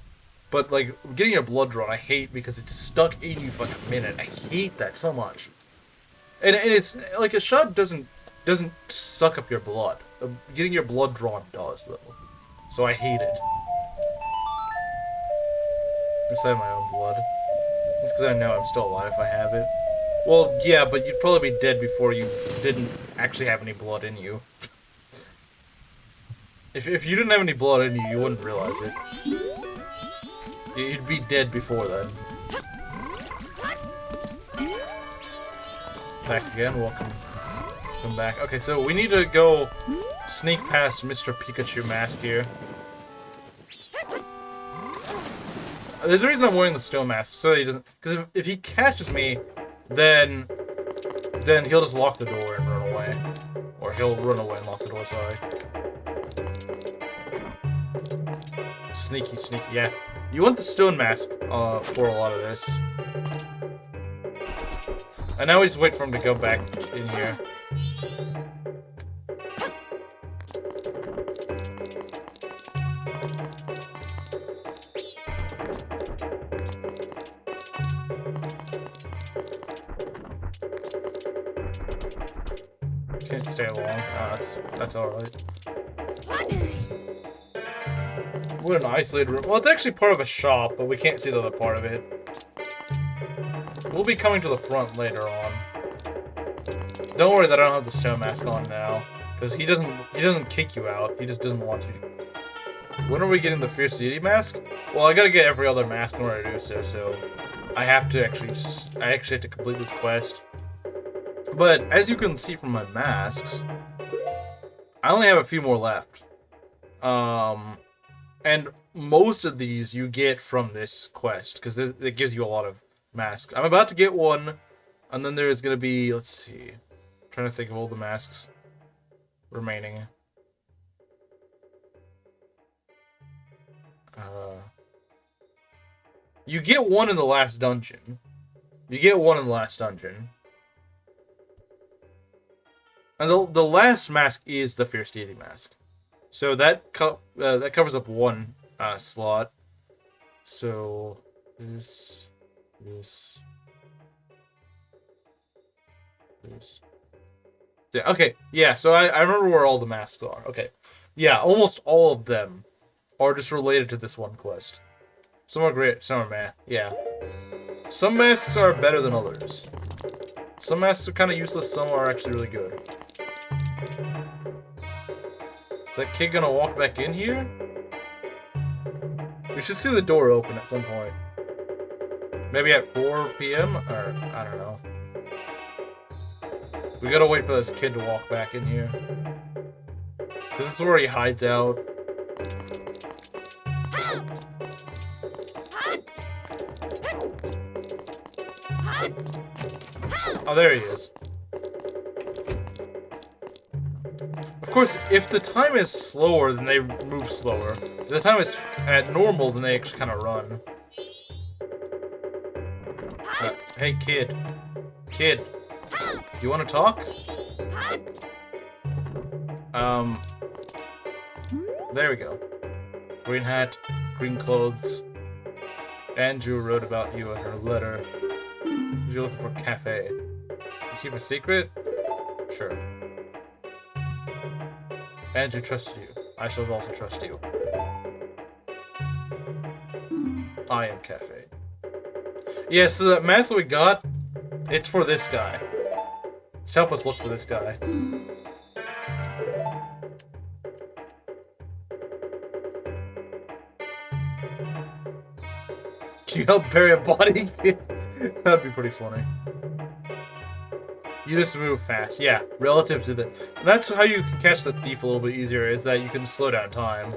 like getting your blood drawn, I hate because it's stuck in you for like a minute. I hate that so much. And it's like a shot doesn't suck up your blood. Getting your blood drawn does though. So I hate it. Inside my own blood. It's because I know I'm still alive if I have it. Well, yeah, but you'd probably be dead before you didn't actually have any blood in you. If you didn't have any blood in you, you wouldn't realize it. You'd be dead before then. Back again, welcome. Come back. Okay, so we need to go sneak past Mr. Pikachu mask here. There's a reason I'm wearing the stone mask, so he doesn't. Because if he catches me, then he'll just lock the door and run away, or he'll run away and lock the door. Sorry. Sneaky, sneaky. Yeah, you want the stone mask for a lot of this. And now we just wait for him to go back in here. Can't stay long. Oh, that's alright. What an isolated room. Well, it's actually part of a shop, but we can't see the other part of it. We'll be coming to the front later on. Don't worry that I don't have the stone mask on now, because he doesn't kick you out. He just doesn't want you to. When are we getting the Fierce Deity mask? Well, I gotta get every other mask in order to do so. So I actually have to complete this quest. But as you can see from my masks, I only have a few more left. And most of these you get from this quest, because it gives you a lot of masks. I'm about to get one, and then there's going to be, let's see, I'm trying to think of all the masks remaining. You get one in the last dungeon. And the last mask is the Fierce Deity mask. So that covers up one slot. So this. Yeah, okay, yeah, so I remember where all the masks are. Okay. Yeah, almost all of them are just related to this one quest. Some are great, some are meh. Yeah. Some masks are better than others. Some masks are kind of useless, some are actually really good. Is that kid gonna walk back in here? We should see the door open at some point. Maybe at 4 p.m? Or, I don't know. We gotta wait for this kid to walk back in here. Because it's where he hides out. Oh, there he is. Of course, if the time is slower, then they move slower. If the time is at normal, then they actually kind of run. Hey, kid. Kid. You want to talk? There we go. Green hat, green clothes. Andrew wrote about you in her letter. You're looking for a cafe. You keep a secret? Sure. Andrew trusted you. I shall also trust you. I am cafe. Yeah, so that mask that we got, it's for this guy. Let's help us look for this guy. Can you help bury a body? That'd be pretty funny. You just move fast. Yeah, relative to the... That's how you can catch the thief a little bit easier, is that you can slow down time.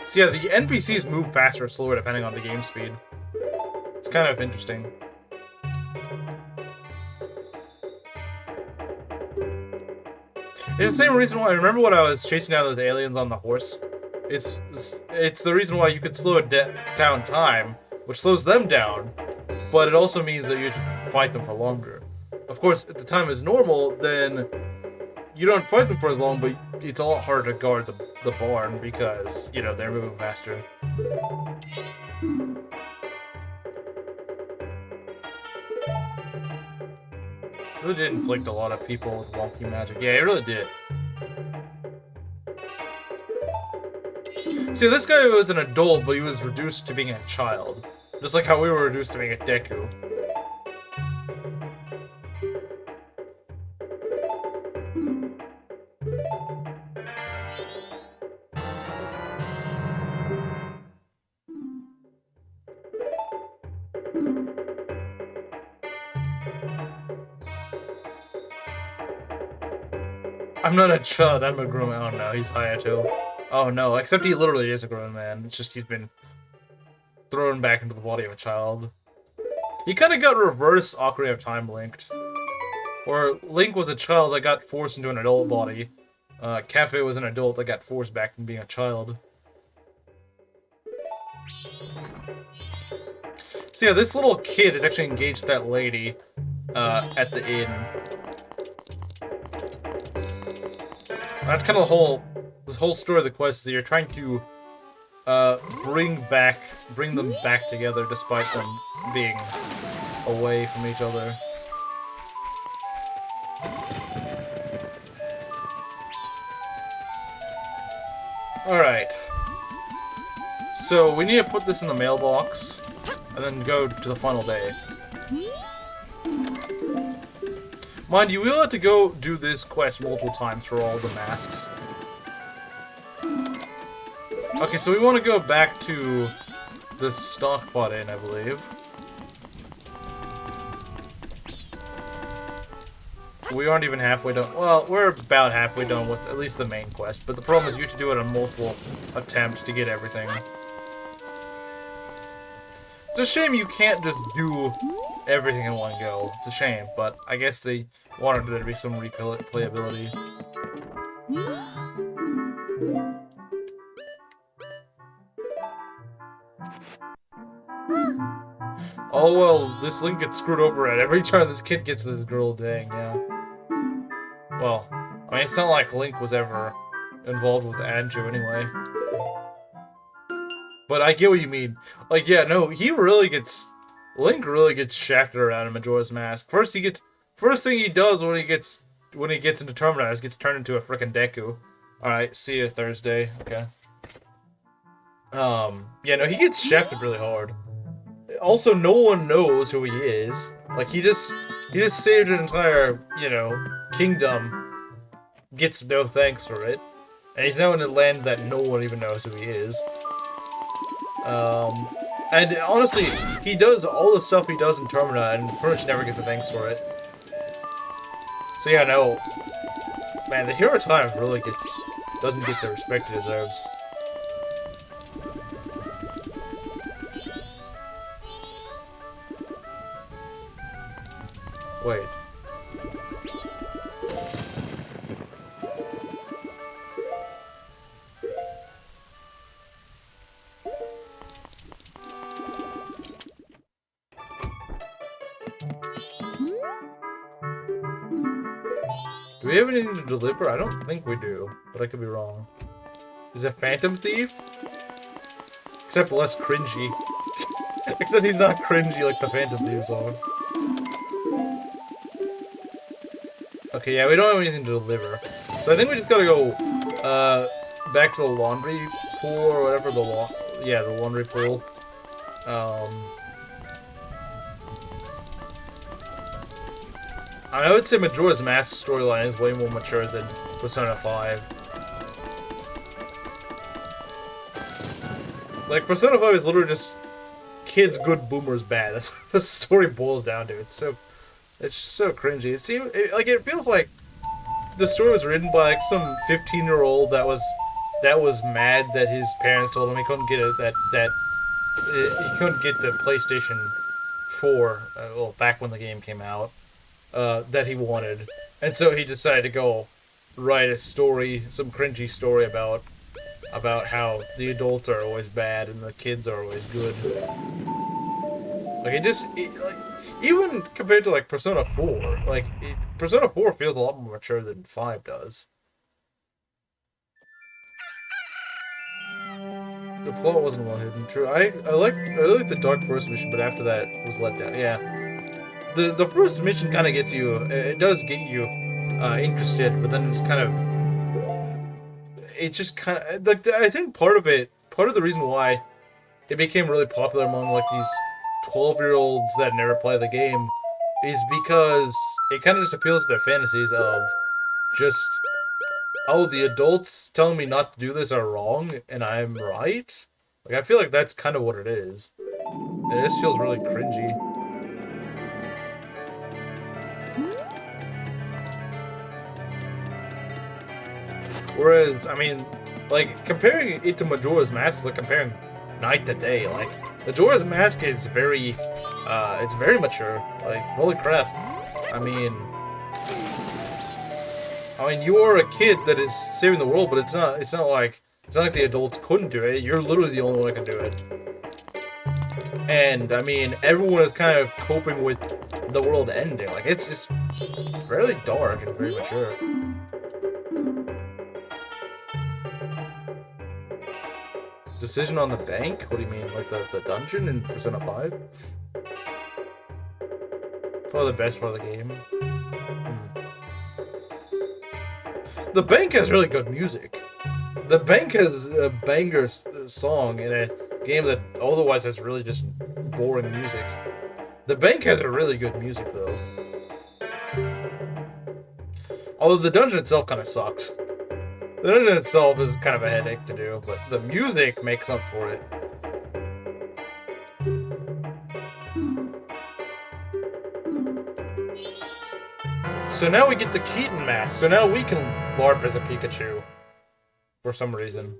So yeah, the NPCs move faster or slower depending on the game speed. It's kind of interesting. It's the same reason why. I remember when I was chasing down those aliens on the horse. It's the reason why you could slow down time, which slows them down, but it also means that you fight them for longer. Of course, if the time is normal, then you don't fight them for as long, but it's a lot harder to guard the barn because, you know, they're moving faster. It really did inflict a lot of people with wonky magic. Yeah, it really did. See, this guy was an adult, but he was reduced to being a child. Just like how we were reduced to being a Deku. I'm not a child, I'm a grown man. Oh no, he's Hayato. Oh no, except he literally is a grown man. It's just he's been thrown back into the body of a child. He kind of got reverse Ocarina of Time linked. Or Link was a child that got forced into an adult body. Cafe was an adult that got forced back from being a child. So yeah, this little kid is actually engaged that lady at the inn. That's kind of the whole story of the quest is that you're trying to bring them back together despite them being away from each other. Alright. So we need to put this in the mailbox and then go to the final day. Mind you, we'll have to go do this quest multiple times for all the masks. Okay, so we want to go back to the stockpot inn, I believe. We aren't even halfway done. Well, we're about halfway done with at least the main quest, but the problem is you have to do it on multiple attempts to get everything. It's a shame you can't just do everything in one go. It's a shame, but I guess they wanted there to be some replayability. Oh well, this Link gets screwed over at every turn this kid gets this girl, dang, yeah. Well, I mean, it's not like Link was ever involved with Anju anyway. But I get what you mean. Like, yeah, no, Link really gets shafted around in Majora's Mask. First thing he does when he gets into Terminus, gets turned into a frickin' Deku. Alright, see you Thursday, okay. Yeah, no, he gets shafted really hard. Also, no one knows who he is. Like, he just saved an entire, you know, kingdom. Gets no thanks for it. And he's now in a land that no one even knows who he is. And honestly, he does all the stuff he does in Termina, and pretty much never gets the thanks for it. So yeah, no. Man, the Hero Time really doesn't get the respect it deserves. Wait. Do we have anything to deliver? I don't think we do, but I could be wrong. Is it Phantom Thief? Except less cringy. Except he's not cringy like the Phantom Thieves are. Okay, yeah, we don't have anything to deliver. So I think we just gotta go, back to the laundry pool or whatever, the laundry pool. I would say Majora's Mask storyline is way more mature than Persona 5. Like, Persona 5 is literally just kids good, boomers bad. That's what the story boils down to. It's just so cringy. It feels like the story was written by like some 15-year-old that was mad that his parents told him he couldn't get he couldn't get the PlayStation 4. Well, back when the game came out, that he wanted, and so he decided to go write a story, some cringy story about how the adults are always bad and the kids are always good. Like like, even compared to like Persona 4, like Persona 4 feels a lot more mature than 5 does. The plot wasn't well hidden. True. I really liked the Dark Forest mission, but after that was let down. Yeah. The first mission kind of gets you. It does get you interested, but then it's kind of. It just kind of like I think part of the reason why it became really popular among like these 12-year-olds that never play the game is because it kind of just appeals to their fantasies of just, oh, the adults telling me not to do this are wrong and I'm right. Like I feel like that's kind of what it is. It just feels really cringy. Whereas, I mean, like, comparing it to Majora's Mask is like comparing night to day. Like, Majora's Mask is it's very mature. Like, holy crap. I mean, you are a kid that is saving the world, but it's not like the adults couldn't do it. You're literally the only one that can do it. And, I mean, everyone is kind of coping with the world ending. Like, it's just fairly dark and very mature. Decision on the bank? What do you mean? Like the dungeon in Persona 5? Probably the best part of the game. The bank has really good music. The bank has a banger song in a game that otherwise has really just boring music. The bank has a really good music, though. Although the dungeon itself kind of sucks. The dungeon itself is kind of a headache to do, but the music makes up for it. So now we get the Keaton mask, so now we can LARP as a Pikachu. For some reason.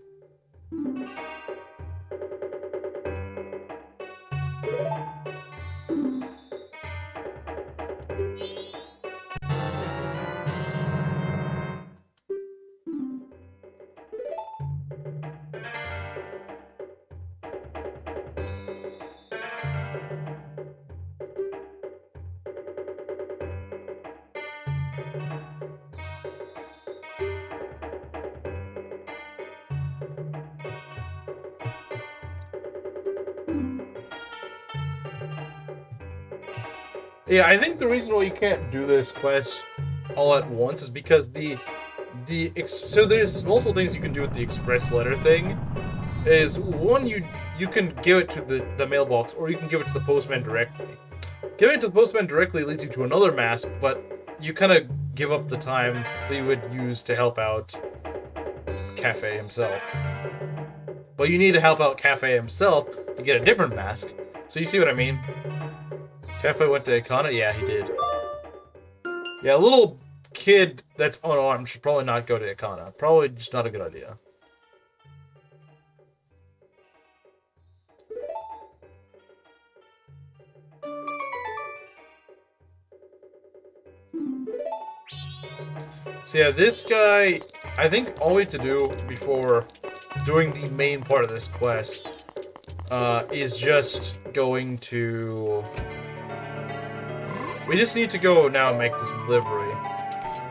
Yeah, I think the reason why you can't do this quest all at once is because so there's multiple things you can do with the express letter thing. Is one, you can give it to the mailbox, or you can give it to the postman directly. Giving it to the postman directly leads you to another mask, but you kind of give up the time that you would use to help out Cafe himself. But you need to help out Cafe himself to get a different mask. So you see what I mean? Cafe went to Ikana? Yeah, he did. Yeah, a little kid that's unarmed should probably not go to Ikana. Probably just not a good idea. So yeah, this guy, I think all we have to do before doing the main part of this quest is just going to... We just need to go now and make this delivery.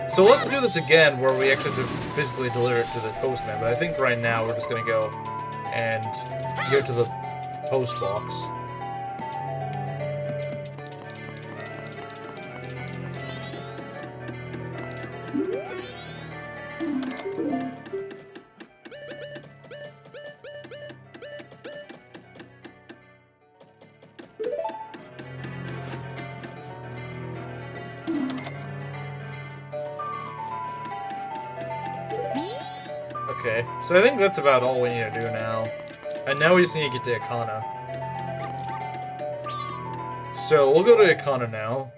So let's do this again where we actually have to physically deliver it to the postman, but I think right now we're just going to go and go to the post box. Okay, so I think that's about all we need to do now. And now we just need to get to Ikana. So, we'll go to Ikana now.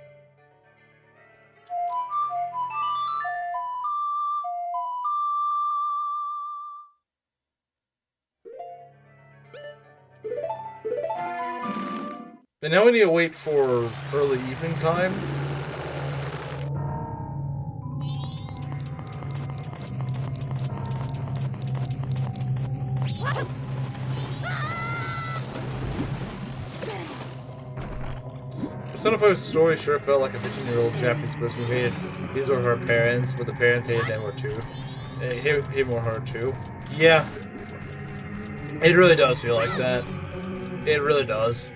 And now we need to wait for early evening time. Persona 5 story sure felt like a 15-year-old Japanese person who hated his or her parents, but the parents hated them or too. Him or her too. Yeah. It really does feel like that. It really does.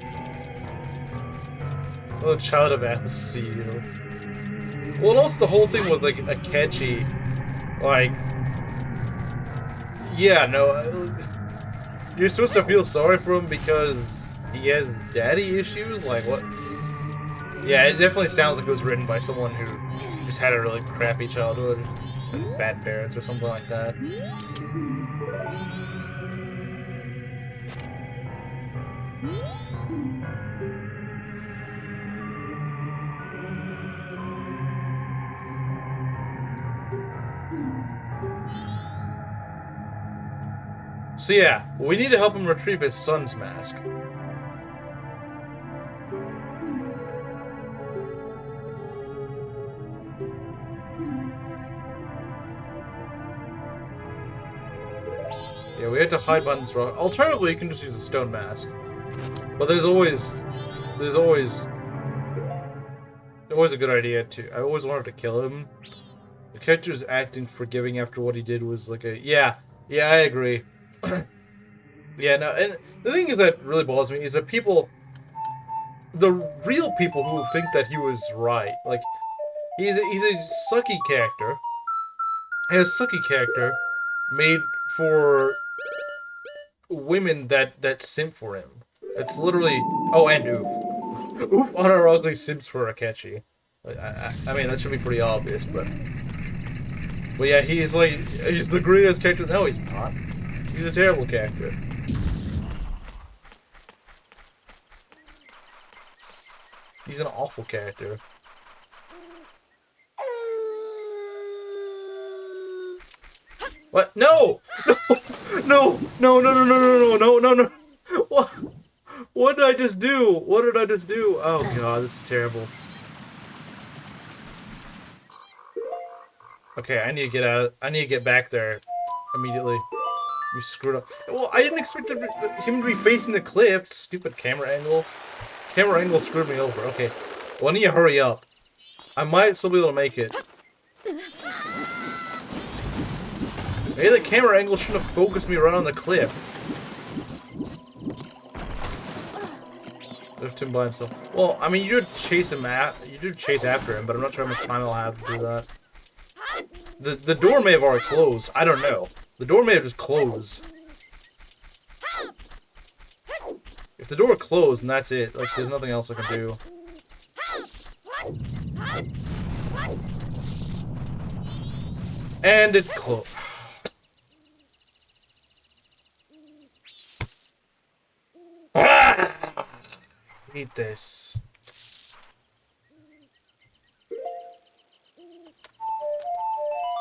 Oh, a child of MCU. Well, and also the whole thing with, like, Akechi, like... Yeah, no... You're supposed to feel sorry for him because he has daddy issues? Like, what? Yeah, it definitely sounds like it was written by someone who just had a really crappy childhood. And bad parents or something like that. So yeah, we need to help him retrieve his son's mask. Yeah, we have to hide behind this rock. Alternatively, you can just use a stone mask. But there's always a good idea too. I always wanted to kill him. The character's acting forgiving after what he did was like a yeah, I agree. Yeah, no, and the thing is that really bothers me is that the real people who think that he was right, like he's a sucky character. And a sucky character made for women that simp for him. It's literally and oof. Oof unironically simps for Akechi. I mean that should be pretty obvious, but yeah, he's the greatest character. No, he's not. He's a terrible character. He's an awful character. What? No! No! No! No! No! No! No! No! No! No! What? What did I just do? What did I just do? Oh god, this is terrible. Okay, I need to get out. I need to get back there immediately. You screwed up. Well, I didn't expect him to be facing the cliff. Stupid camera angle. Camera angle screwed me over. Okay, well, I need to hurry up. I might still be able to make it. Maybe the camera angle shouldn't have focused me right on the cliff. Left him by himself. Well, I mean, you did chase after him, but I'm not sure how much time I'll have to do that. The door may have already closed. I don't know. The door may have just closed. If the door closed, and that's it. Like, there's nothing else I can do. And it closed. I hate this.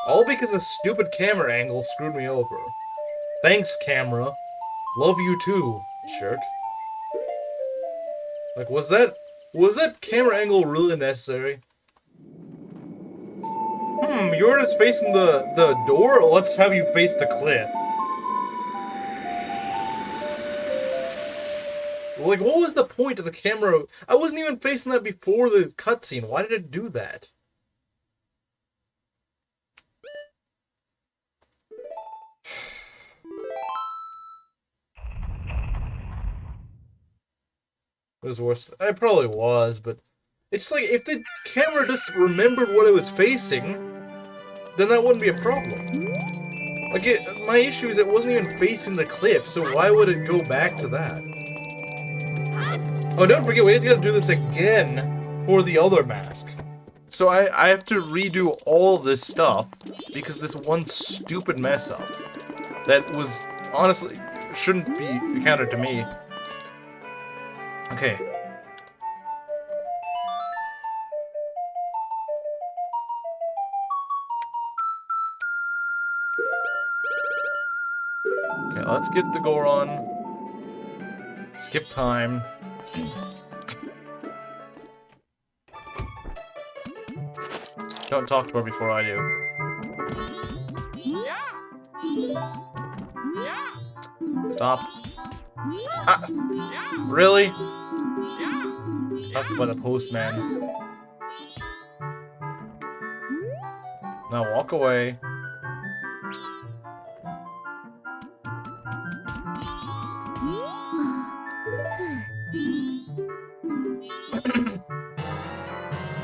All because a stupid camera angle screwed me over. Thanks, camera. Love you too, jerk. Like, was that camera angle really necessary? You're just facing the door? Let's have you face the cliff. Like, what was the point of the camera? I wasn't even facing that before the cutscene. Why did it do that? It was worse. It probably was, but it's like if the camera just remembered what it was facing, then that wouldn't be a problem. Like, my issue is it wasn't even facing the cliff, so why would it go back to that? Oh, don't forget, we have to do this again for the other mask. So I have to redo all this stuff because this one stupid mess up that was honestly shouldn't be accounted to me. Okay. Okay, let's get the Goron. Skip time. Don't talk to her before I do. Stop. Ah, really? Talk about the postman. Now walk away.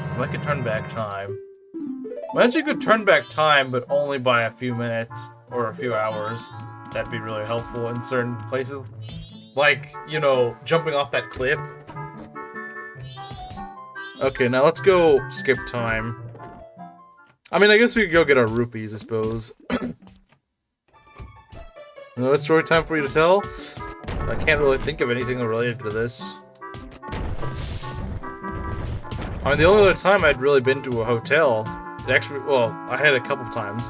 If I could turn back time. Imagine you could turn back time, but only by a few minutes or a few hours. That'd be really helpful in certain places. Like, you know, jumping off that cliff. Okay, now let's go skip time. I mean, I guess we could go get our rupees, I suppose. Another story time for you to tell? I can't really think of anything related to this. I mean, the only other time I'd really been to a hotel, actually, well, I had a couple times,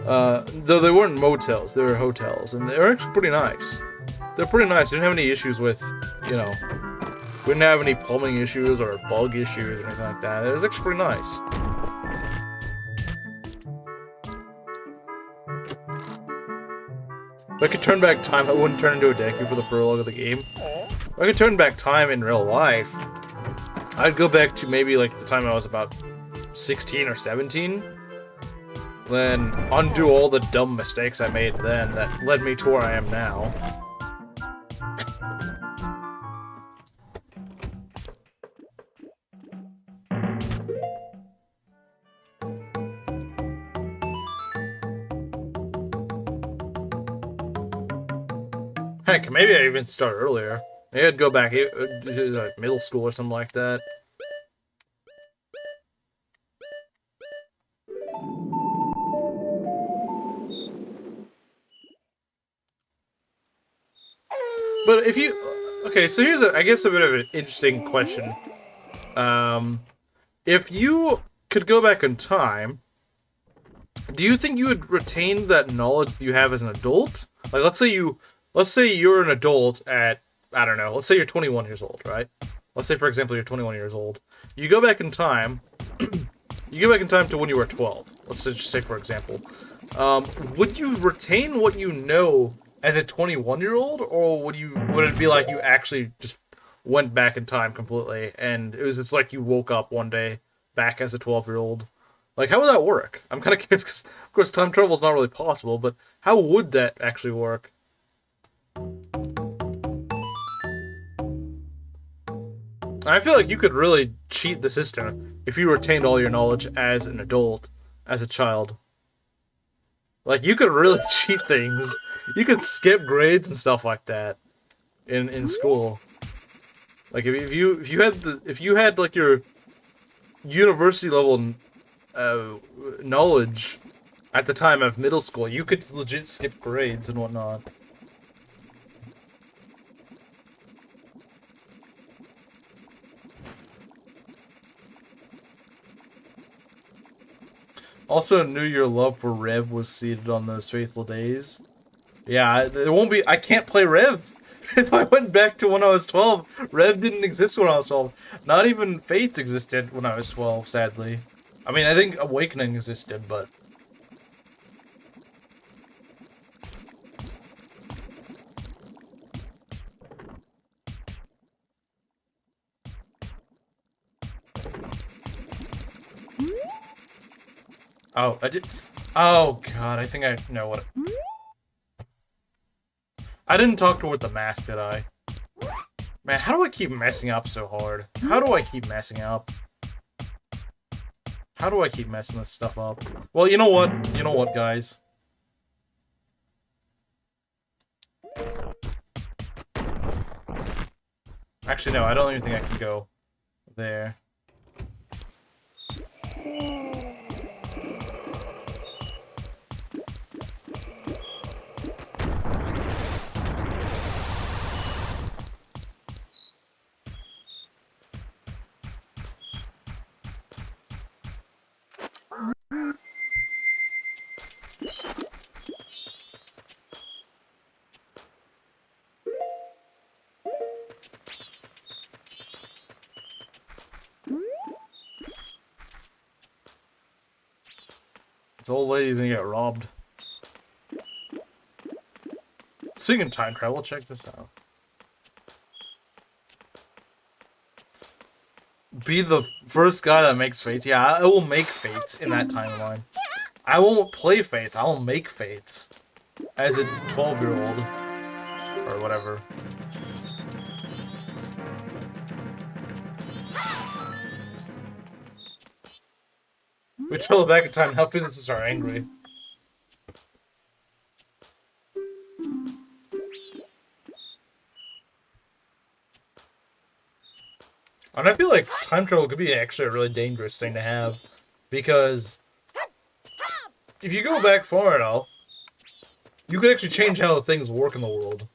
though they weren't motels, they were hotels, and they were actually pretty nice. They're pretty nice. Didn't have any issues with, you know, we didn't have any plumbing issues or bug issues or anything like that. It was actually pretty nice. If I could turn back time, I wouldn't turn into a Deku for the prologue of the game. If I could turn back time in real life, I'd go back to maybe like the time I was about 16 or 17. Then undo all the dumb mistakes I made then that led me to where I am now. Heck, maybe I'd even start earlier. Maybe I'd go back to like middle school or something like that. But if you... Okay, so here's, I guess, a bit of an interesting question. If you could go back in time, do you think you would retain that knowledge that you have as an adult? Like, let's say you're an adult at, I don't know, let's say you're 21 years old, right? Let's say, for example, you're 21 years old. You go back in time, you go back in time to when you were 12. Let's just say, for example. Would you retain what you know as a 21-year-old, or would it be like you actually just went back in time completely, and it was just like you woke up one day back as a 12-year-old? Like, how would that work? I'm kind of curious, because, of course, time travel is not really possible, but how would that actually work? I feel like you could really cheat the system if you retained all your knowledge as an adult, as a child. Like, you could really cheat things. You could skip grades and stuff like that in school. Like, if you had like your university level knowledge at the time of middle school, you could legit skip grades and whatnot. Also knew your love for Rev was seated on those faithful days. Yeah, it won't be... I can't play Rev. If I went back to when I was 12, Rev didn't exist when I was 12. Not even Fates existed when I was 12, sadly. I mean, I think Awakening existed, but... Oh, I did... Oh, God, I think I know what... I didn't talk to her with the mask, did I? Man, how do I keep messing up so hard? How do I keep messing up? How do I keep messing this stuff up? Well, you know what? You know what, guys? Actually, no, I don't even think I can go there. This old lady's gonna get robbed. Speaking of time travel, check this out. be the first guy that makes Fates. Yeah, I will make Fates in that timeline. I won't play Fates. I will make Fates as a 12-year-old or whatever. We travel back in time. How physicists are angry. And I feel like time travel could be actually a really dangerous thing to have, because if you go back far enough, you could actually change how things work in the world.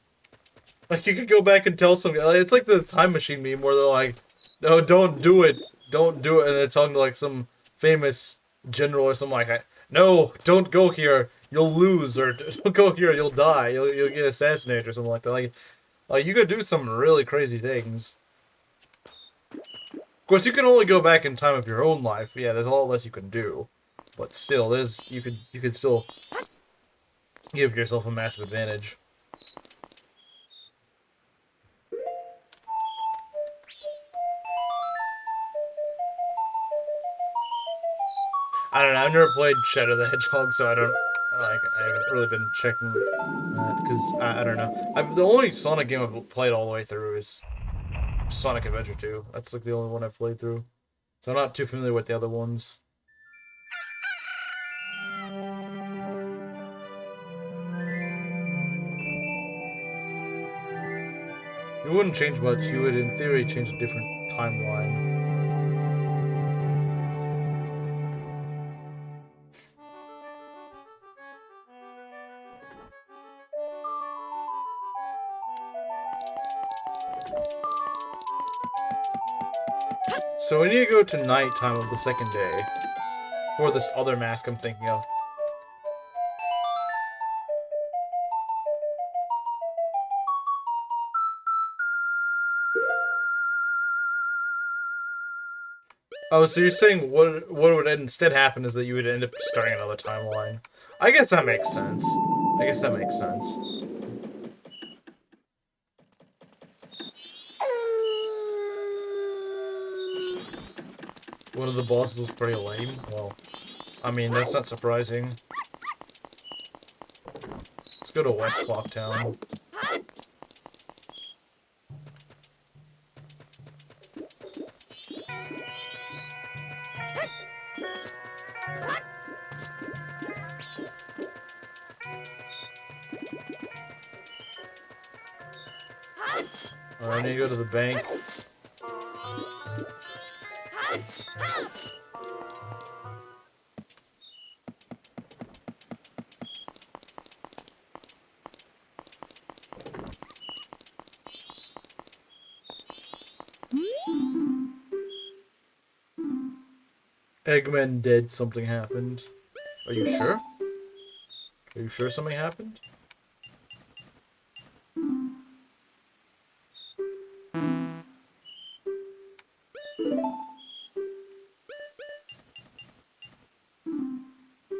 Like, you could go back and tell some... It's like the time machine meme where they're like, no, don't do it. Don't do it. And they're talking to, like, some famous general or something like that. No, don't go here. You'll lose. Or don't go here. You'll die. You'll get assassinated or something like that. Like, you could do some really crazy things. Of course, you can only go back in time of your own life. Yeah, there's a lot less you can do. But still, you could still give yourself a massive advantage. I don't know, I've never played Shadow the Hedgehog, so I haven't really been checking that, because, I don't know. The only Sonic game I've played all the way through is Sonic Adventure 2. That's, like, the only one I've played through. So I'm not too familiar with the other ones. It wouldn't change much. You would, in theory, change a different timeline. So we need to go to nighttime of the second day. For this other mask I'm thinking of. Oh, so you're saying what would instead happen is that you would end up starting another timeline. I guess that makes sense. I guess that makes sense. One of the bosses was pretty lame. Well, I mean, that's not surprising. Let's go to West Clock Town. Alright, I need to go to the bank. Eggman dead, something happened. Are you sure? Are you sure something happened?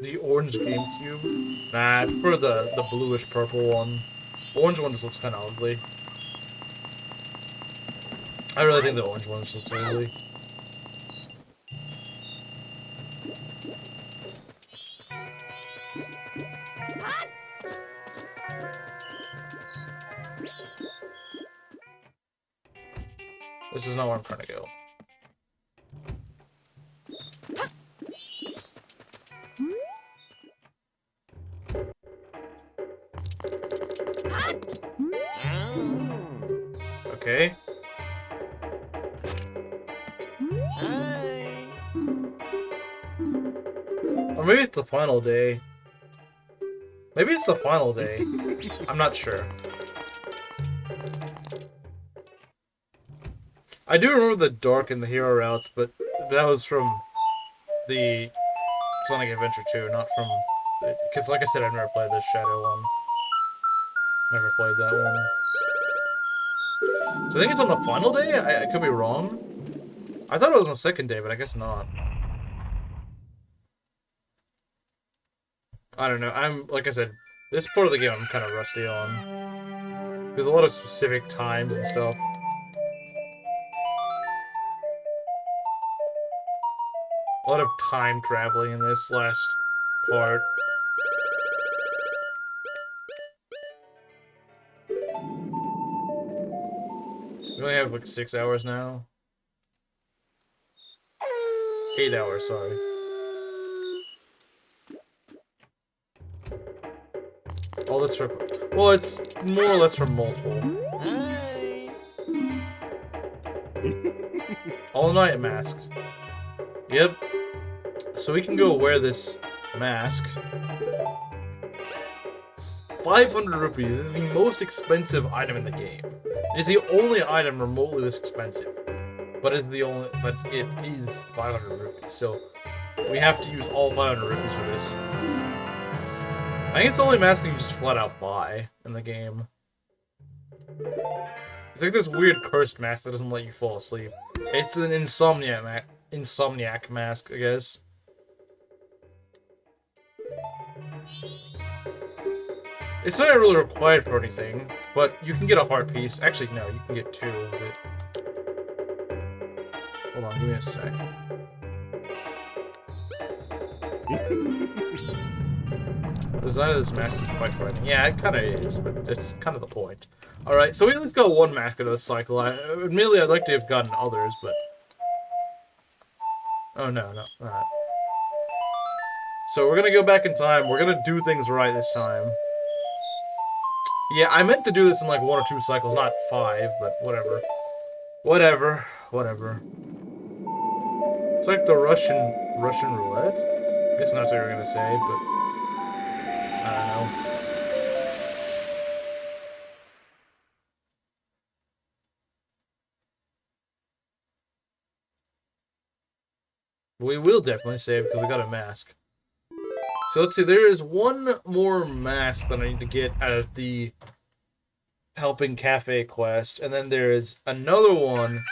The orange GameCube? Nah, I prefer the bluish purple one. The orange one just looks kind of ugly. I really think the orange one just looks ugly. This is not where I'm trying to go. Okay. Or maybe it's the final day. Maybe it's the final day. I'm not sure. I do remember the Dark and the Hero routes, but that was from the Sonic Adventure 2, not from... Because, like I said, I've never played the Shadow one. Never played that one. So I think it's on the final day? I could be wrong. I thought it was on the second day, but I guess not. I don't know. Like I said, this part of the game I'm kind of rusty on. There's a lot of specific times and stuff. A lot of time traveling in this last part. We only have like 6 hours now. 8 hours, sorry. Oh, that's for... Well, it's more or less for multiple. All-night mask. Yep. So we can go wear this mask. 500 rupees is the most expensive item in the game. It is the only item remotely this expensive. But it is 500 rupees, so we have to use all 500 rupees for this. I think it's the only mask you can just flat out buy in the game. It's like this weird cursed mask that doesn't let you fall asleep. It's an insomniac mask, I guess. It's not really required for anything, but you can get a heart piece. Actually, no, you can get 2 of it. Hold on, give me a sec. The design of this mask is quite frightening. Yeah, it kind of is, but it's kind of the point. Alright, so we at least got 1 mask out of this cycle. Admittedly, I'd like to have gotten others, but... Oh, no, alright. So we're gonna go back in time. We're gonna do things right this time. Yeah, I meant to do this in like 1 or 2 cycles, not 5, but whatever. Whatever. It's like the Russian roulette? I guess that's what you were gonna say, but... I don't know. We will definitely save because we got a mask. So let's see, there is 1 more mask that I need to get out of the Helping Cafe quest, and then there is another one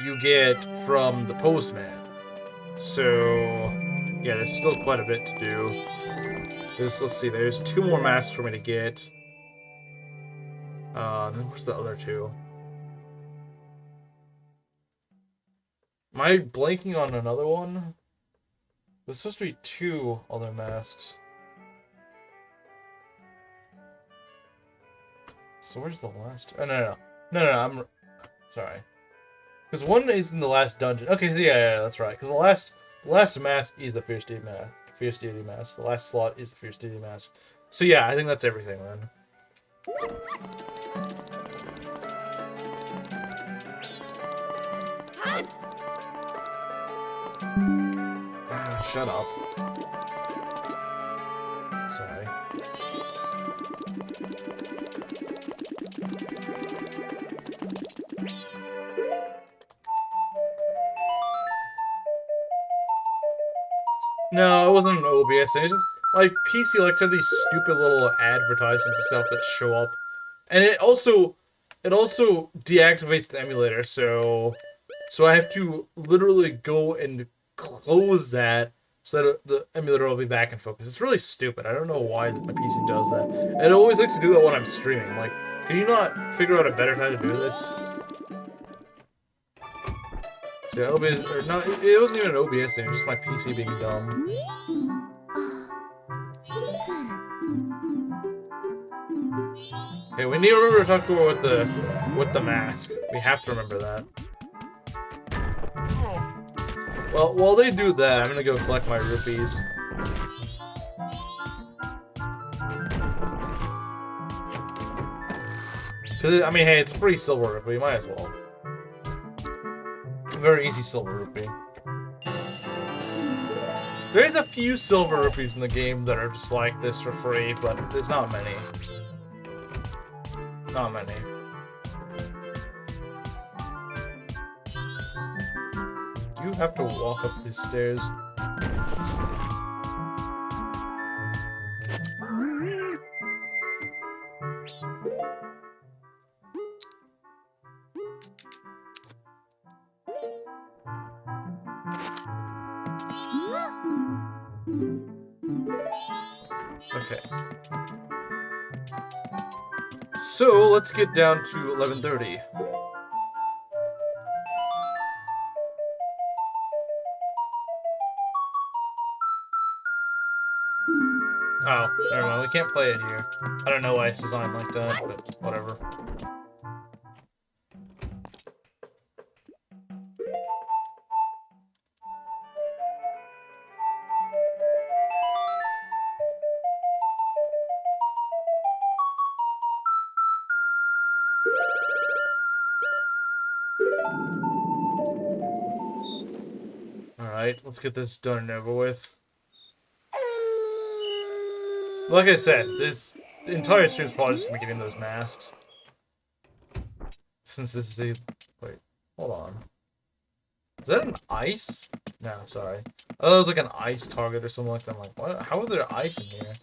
you get from the postman. So, yeah, there's still quite a bit to do. Let's see, there's 2 more masks for me to get. Then where's the other 2? Am I blanking on another one? There's supposed to be 2 other masks. So where's the last? Oh, no, I'm sorry. Because 1 is in the last dungeon. Okay, so yeah, that's right. Because the last mask is the Fierce Deity mask. The last slot is the Fierce Deity mask. So yeah, I think that's everything then. Shut up. Sorry. No, it wasn't an OBS thing. It's just my PC likes to have these stupid little advertisements and stuff that show up, and it also deactivates the emulator. So I have to literally go and close that so that the emulator will be back in focus. It's really stupid. I don't know why my PC does that. And it always likes to do that when I'm streaming. Like, can you not figure out a better time to do this? So yeah, OBS, or not, it wasn't even an OBS thing, it was just my PC being dumb. Okay, we need to remember to talk to her with the mask. We have to remember that. Well, while they do that, I'm gonna go collect my rupees. Cause I mean, hey, it's a free silver rupee, might as well. Very easy silver rupee. There's a few silver rupees in the game that are just like this for free, but there's not many. Not many. You have to walk up these stairs. Okay. So, let's get down to 11:30. Oh, never mind. We can't play it here. I don't know why it's designed like that, but whatever. Alright, let's get this done and over with. Like I said, this entire stream's probably just gonna be getting those masks. Since this is a... Wait, hold on. Is that an ice? No, sorry. I thought it was like an ice target or something like that. I'm like, what? How are there ice in here?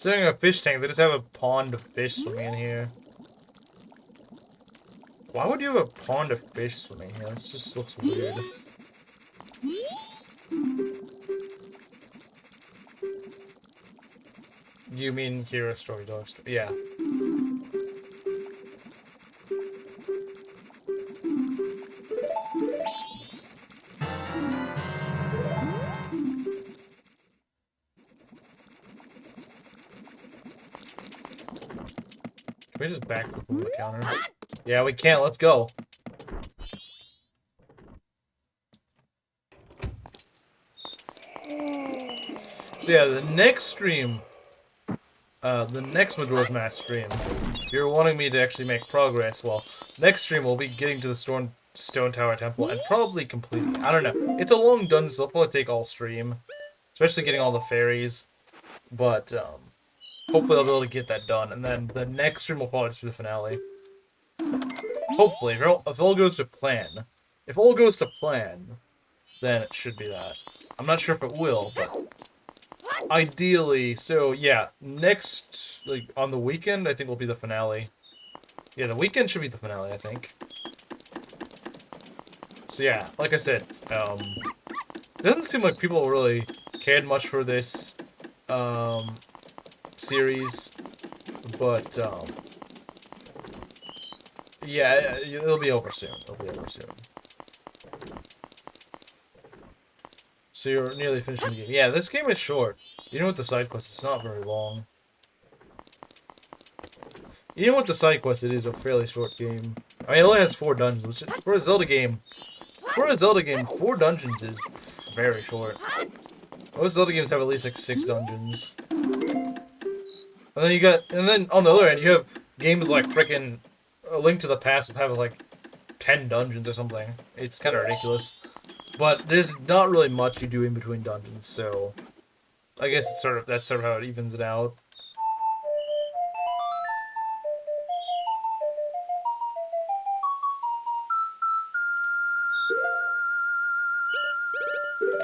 Instead of a fish tank, they just have a pond of fish swimming in here. Why would you have a pond of fish swimming here? This just looks weird. You mean Hero Story Dog Story? Yeah. Can we just back from the counter? Yeah, we can't. Let's go. So yeah, the next stream, the next Majora's Mask stream, if you're wanting me to actually make progress, well, next stream we'll be getting to the Stone Tower Temple and probably completely. I don't know. It's a long dungeon, so it'll probably take all stream, especially getting all the fairies. But hopefully I'll be able to get that done, and then the next stream will probably just be the finale. Hopefully, if all goes to plan. If all goes to plan, then it should be that. I'm not sure if it will, but ideally, so yeah, next, like, on the weekend, I think will be the finale. Yeah, the weekend should be the finale, I think. So yeah, like I said, it doesn't seem like people really cared much for this, series, but, yeah, it'll be over soon. It'll be over soon. So you're nearly finishing the game. Yeah, this game is short. Even with the side quest, it's not very long. Even with the side quest, it is a fairly short game. I mean, it only has 4 dungeons, which for a Zelda game, 4 dungeons is very short. Most Zelda games have at least like 6 dungeons. And then on the other end, you have games like frickin' A Link to the Past with having like 10 dungeons or something. It's kind of ridiculous. But there's not really much you do in between dungeons, so I guess it's that's sort of how it evens it out.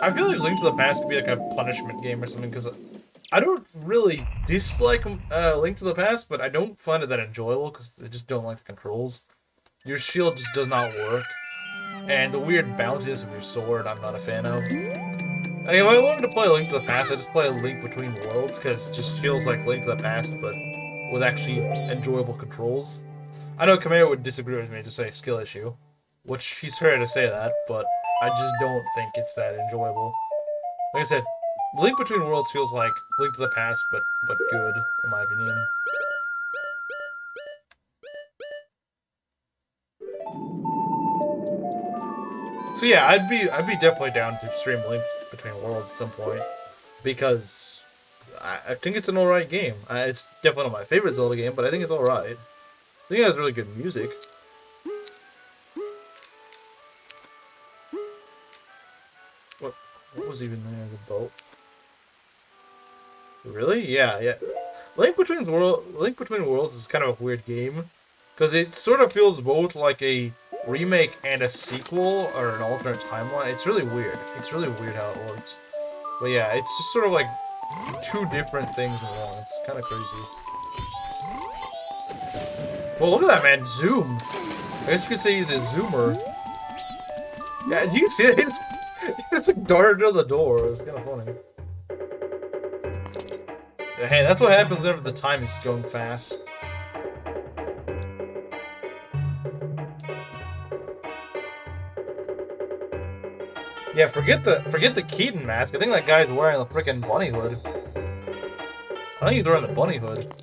I feel like Link to the Past could be like a punishment game or something, because I don't really dislike Link to the Past, but I don't find it that enjoyable, because I just don't like the controls. Your shield just does not work. And the weird bounciness of your sword, I'm not a fan of. I mean, if I wanted to play Link to the Past, I'd just play a Link Between Worlds, because it just feels like Link to the Past, but with actually enjoyable controls. I know Kameo would disagree with me to say skill issue, which he's fair to say that, but I just don't think it's that enjoyable. Like I said, Link Between Worlds feels like Link to the Past, but good, in my opinion. So yeah, I'd be definitely down to stream Link Between Worlds at some point, because I think it's an alright game. It's definitely not my favorite Zelda game, but I think it's alright. I think it has really good music. What was even there? The boat? Really? Yeah. Link Between Worlds is kind of a weird game, because it sort of feels both like a remake and a sequel, or an alternate timeline. It's really weird. It's really weird how it works. But yeah, it's just sort of like 2 different things in one. It's kind of crazy. Well, look at that, man. Zoom. I guess you could say he's a zoomer. Yeah, do you see it? It's like darted to the door. It's kind of funny. Hey, that's what happens whenever the time is going fast. Yeah, forget the Keaton mask. I think that guy's wearing a freaking bunny hood. I think he's wearing the bunny hood.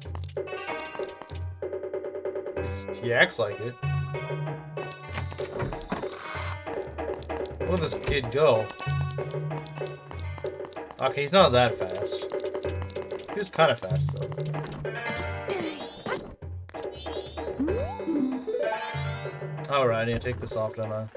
He acts like it. Where'd this kid go? Okay, he's not that fast. He was kind of fast, though. Alright, I need to take this off, don't I?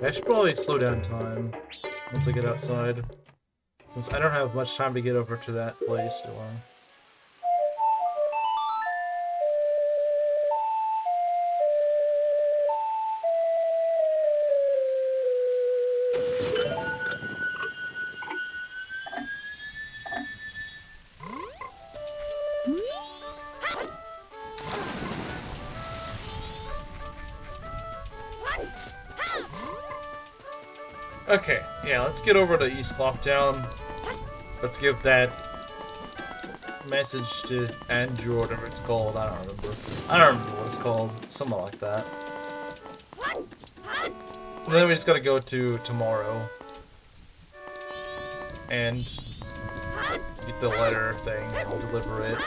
I should probably slow down time once I get outside, since I don't have much time to get over to that place, do I? Okay, yeah, let's get over to East Clocktown. Let's give that message to Andrew, whatever it's called. I don't remember. I don't remember what it's called. Something like that. And then we just gotta go to tomorrow and get the letter thing, and we'll deliver it.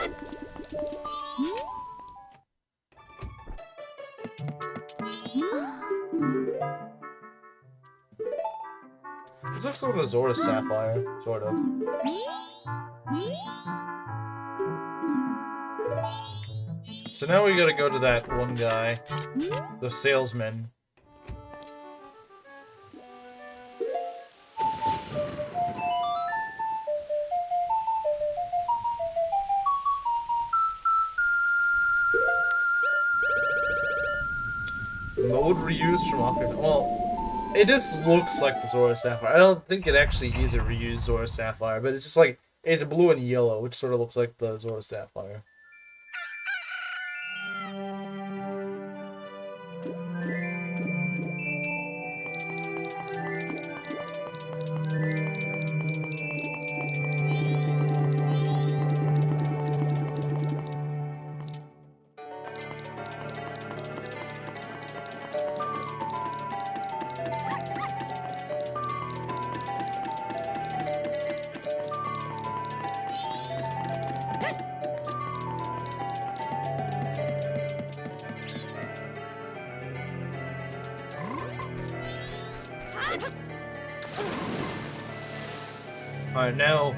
This looks like the Zora Sapphire, sort of. So now we gotta go to that one guy, the salesman. Mode reused from Ocarina. Well, it just looks like the Zora Sapphire. I don't think it actually is a reused Zora Sapphire, but it's just like, it's blue and yellow, which sort of looks like the Zora Sapphire. Alright, now,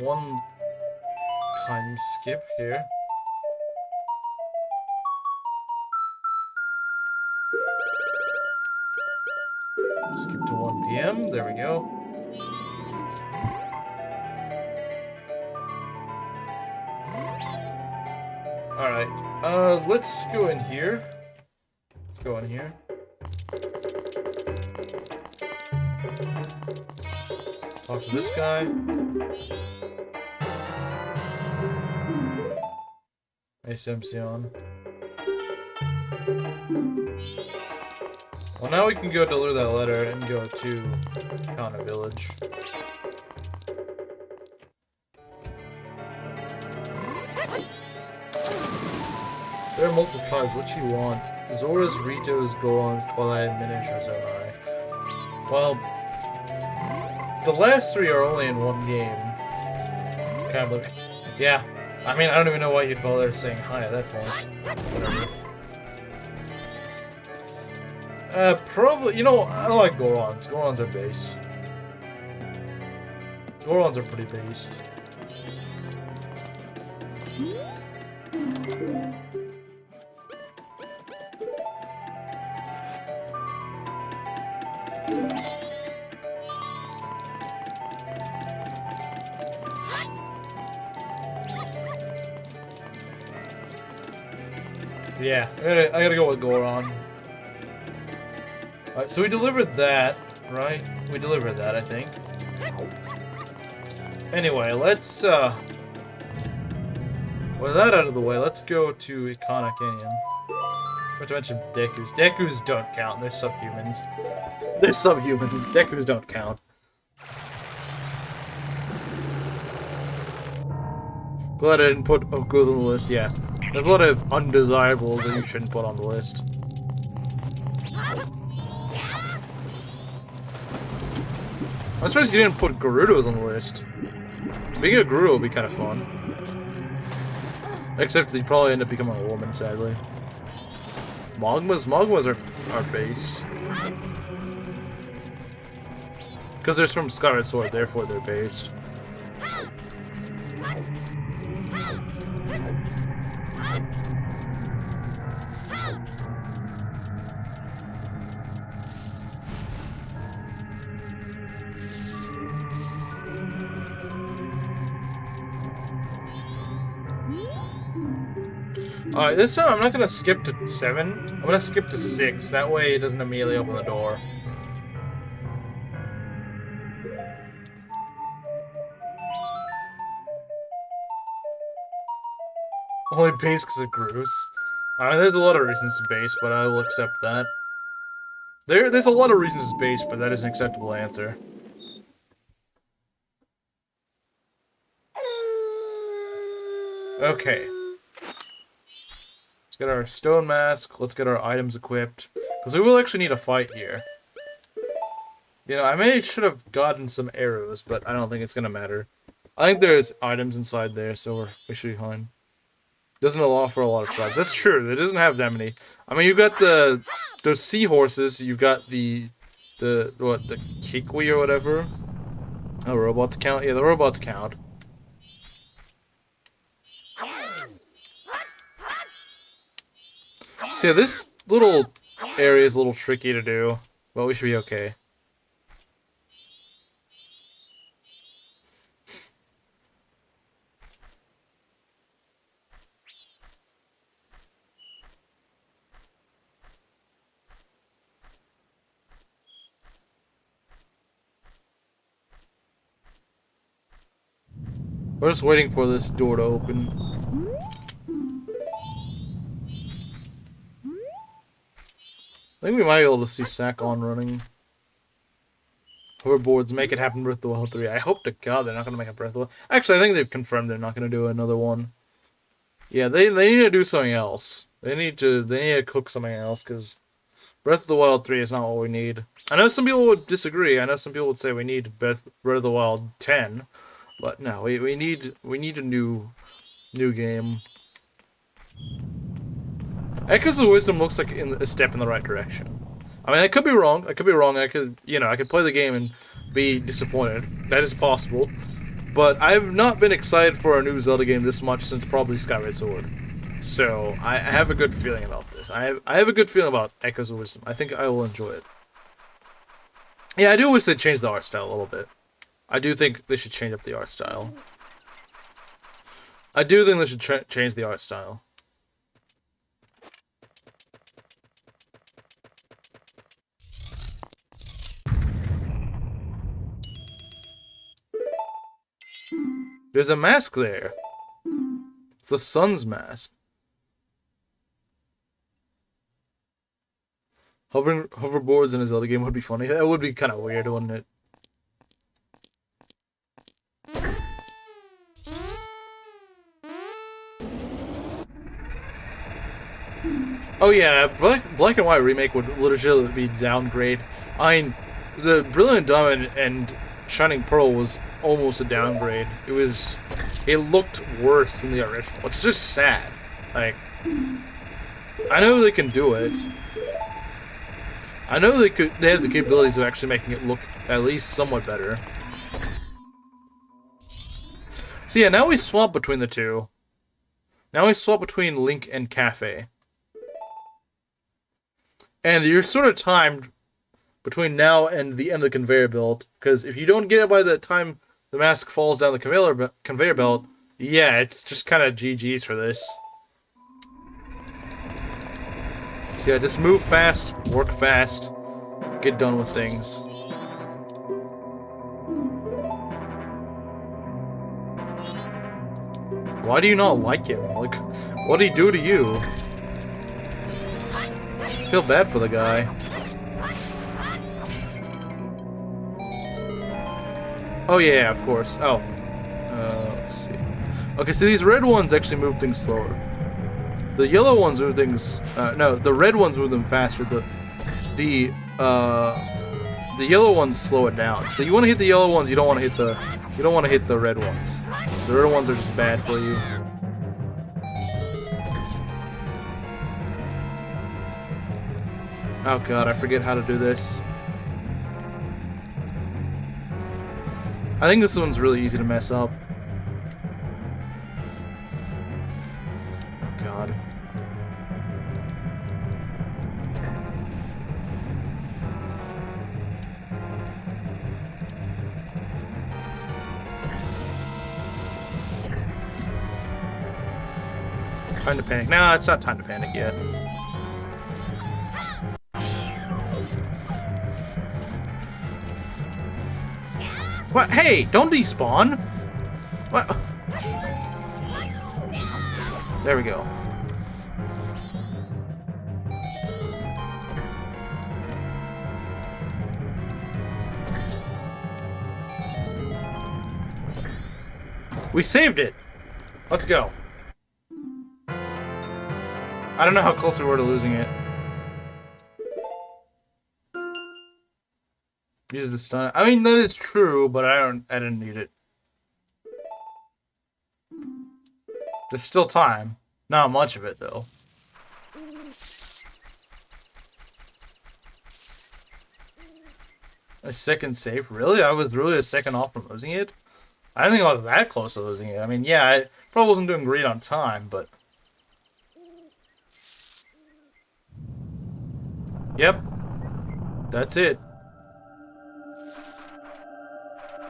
one time skip here. Skip to 1 PM, there we go. Alright, let's go in here. Let's go in here. Talk to this guy. Hey, Simpson. Well, now we can go deliver that letter and go to Kana Village. There are multiple tribes. What you want? Zora's, Rito's, Goron's, Twilight, and Miniatures are I. Well, the last three are only in one game. Kind of look. Yeah. I mean, I don't even know why you'd bother saying hi at that point. Whatever. Probably. You know, I like Gorons. Gorons are based. Gorons are pretty based. Yeah, I gotta go with Goron. Alright, so we delivered that, right? We delivered that, I think. Anyway, let's, with that out of the way, let's go to Iconic Canyon. Not to mention Dekus. Dekus don't count, they're subhumans. They're subhumans. Dekus don't count. Glad I didn't put Okus on the list, yeah. There's a lot of undesirables that you shouldn't put on the list. I'm surprised you didn't put Gerudos on the list. Being a Gerudo would be kind of fun. Except you'd probably end up becoming a woman, sadly. Magmas are based. Because they're from Skyward Sword, therefore they're based. Alright, this time I'm not gonna skip to 7. I'm gonna skip to 6. That way it doesn't immediately open the door. Only base because of Groose. Alright, there's a lot of reasons to base, but I will accept that. There's a lot of reasons to base, but that is an acceptable answer. Okay. Let's get our stone mask, let's get our items equipped. Because we will actually need a fight here. You know, I should have gotten some arrows, but I don't think it's gonna matter. I think there's items inside there, so we should be fine. Doesn't allow for a lot of tribes. That's true, it doesn't have that many. I mean, you've got those seahorses, you've got the Kikwi or whatever. Oh, robots count? Yeah, the robots count. So yeah, this little area is a little tricky to do, but we should be okay. We're just waiting for this door to open. I think we might be able to see Sakon running. Hoverboards, make it happen Breath of the Wild 3. I hope to God they're not going to make a Breath of the Wild. Actually, I think they've confirmed they're not going to do another one. Yeah, they need to do something else. They need to cook something else, because Breath of the Wild 3 is not what we need. I know some people would disagree. I know some people would say we need Breath of the Wild 10. But no, we need a new game. Echoes of Wisdom looks like a step in the right direction. I mean, I could be wrong. I could, I could play the game and be disappointed. That is possible. But I've not been excited for a new Zelda game this much since probably Skyward Sword. So I have a good feeling about this. I have a good feeling about Echoes of Wisdom. I think I will enjoy it. Yeah, I do wish they'd change the art style a little bit. I do think they should change up the art style. I do think they should change the art style. There's a mask there. It's the sun's mask. Hoverboards in a Zelda game would be funny. That would be kind of weird, wouldn't it? Oh yeah, Black and White remake would literally be downgrade. I mean, the Brilliant Diamond and Shining Pearl was almost a downgrade. It looked worse than the original, which is just sad. Like, I know they can do it. I know they have the capabilities of actually making it look at least somewhat better. So yeah, now we swap between the two. Now we swap between Link and Cafe. And you're sort of timed between now and the end of the conveyor belt. Because if you don't get it by the time the mask falls down the conveyor belt, yeah, it's just kind of GG's for this. So yeah, just move fast, work fast, get done with things. Why do you not like him? Like, what did he do to you? I feel bad for the guy. Oh yeah, of course. Oh. Let's see. Okay, so these red ones actually move things slower. The yellow ones move things... no, the red ones move them faster. The yellow ones slow it down. So you want to hit the yellow ones, you don't want to hit the... You don't want to hit the red ones. The red ones are just bad for you. Oh god, I forget how to do this. I think this one's really easy to mess up. Oh god. Time to panic. No, it's not time to panic yet. What? Hey, don't despawn! What? There we go. We saved it! Let's go. I don't know how close we were to losing it. Use it to stun. I mean, that is true, but I didn't need it. There's still time. Not much of it, though. A second save? Really? I was really a second off from losing it? I didn't think I was that close to losing it. I mean, yeah, I probably wasn't doing great on time, but... Yep. That's it.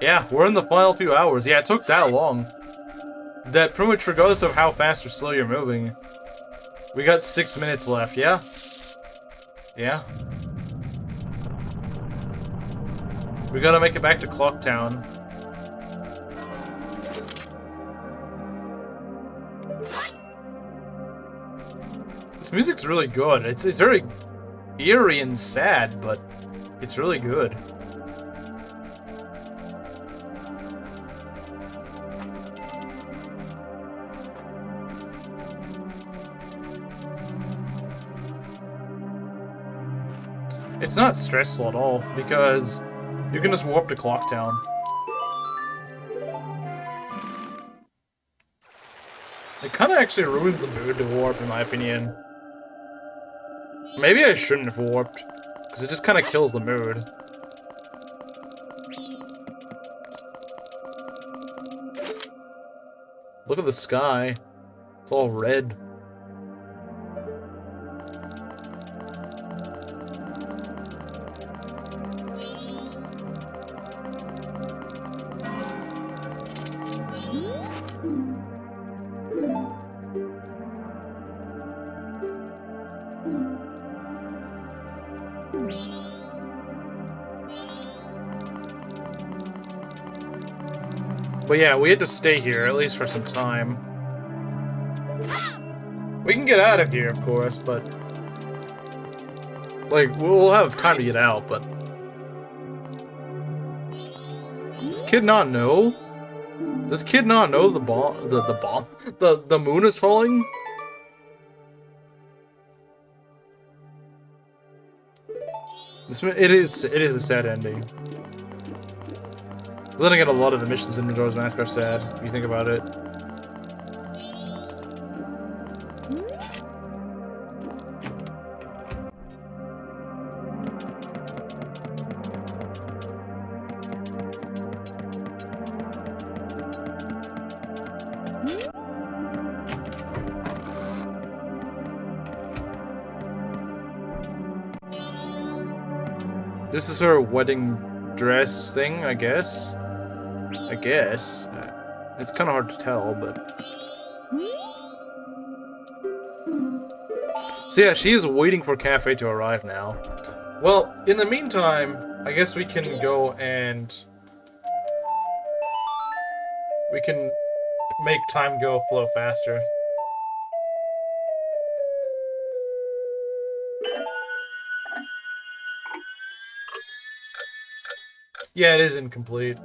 Yeah, we're in the final few hours. Yeah, it took that long. That pretty much regardless of how fast or slow you're moving. We got 6 minutes left, yeah? Yeah. We gotta make it back to Clocktown. This music's really good. It's very eerie and sad, but it's really good. It's not stressful at all, because you can just warp to Clocktown. It kind of actually ruins the mood to warp, in my opinion. Maybe I shouldn't have warped, because it just kind of kills the mood. Look at the sky. It's all red. But yeah, we had to stay here, at least for some time. We can get out of here, of course, but... Like, we'll have time to get out, but... Does kid not know? Does kid not know the moon is falling? It is a sad ending. But then again, a lot of the missions in Majora's Mask are sad, if you think about it. This is her wedding dress thing, I guess. I guess. It's kind of hard to tell, but... So yeah, she is waiting for Cafe to arrive now. Well, in the meantime, I guess we can go and... we can make time flow faster. Yeah, it is incomplete.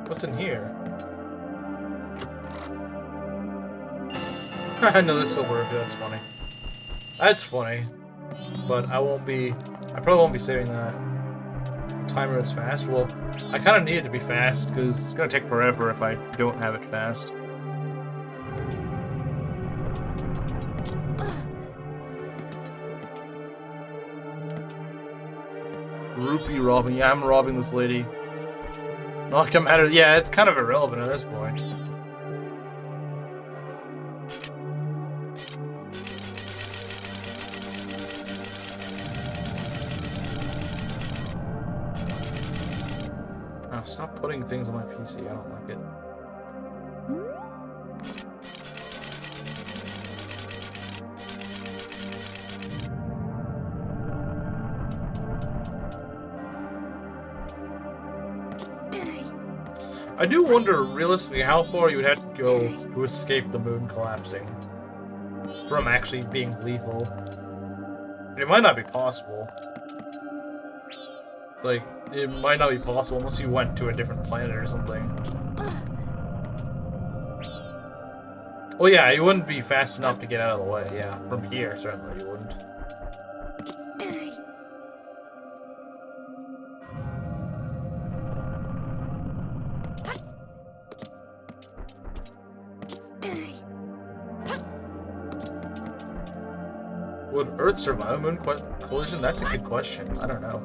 What's in here? Another silver rupee, that's funny. That's funny. But I probably won't be saving that. The timer is fast. Well, I kind of need it to be fast, because it's going to take forever if I don't have it fast. Rupee robbing. Yeah, I'm robbing this lady. Not come at her. Yeah, it's kind of irrelevant at this point. Oh, stop putting things on my PC. I don't like it. I do wonder, realistically, how far you would have to go to escape the moon collapsing from actually being lethal. It might not be possible. Like, it might not be possible unless you went to a different planet or something. Well, yeah, you wouldn't be fast enough to get out of the way, yeah. From here, certainly you wouldn't. Would Earth survive a moon collision? That's a good question. I don't know.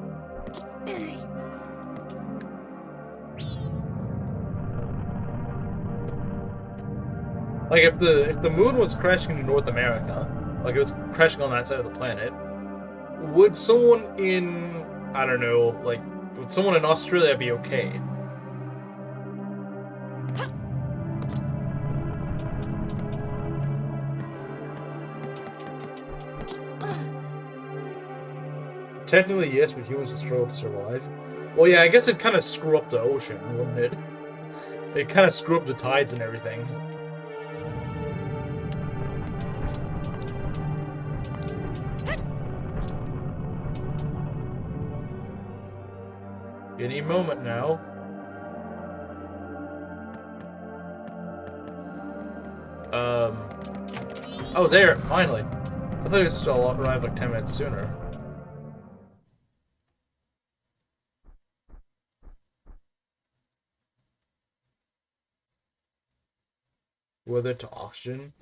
Like, if the moon was crashing into North America, like it was crashing on that side of the planet, would someone in, I don't know, like, would someone in Australia be okay? Technically, yes, but humans would struggle to survive. Well, yeah, I guess it'd kind of screw up the ocean, wouldn't it? It'd kind of screw up the tides and everything. Any moment now. Oh, there, finally. I thought it was still arrived like 10 minutes sooner. Weather to oxygen.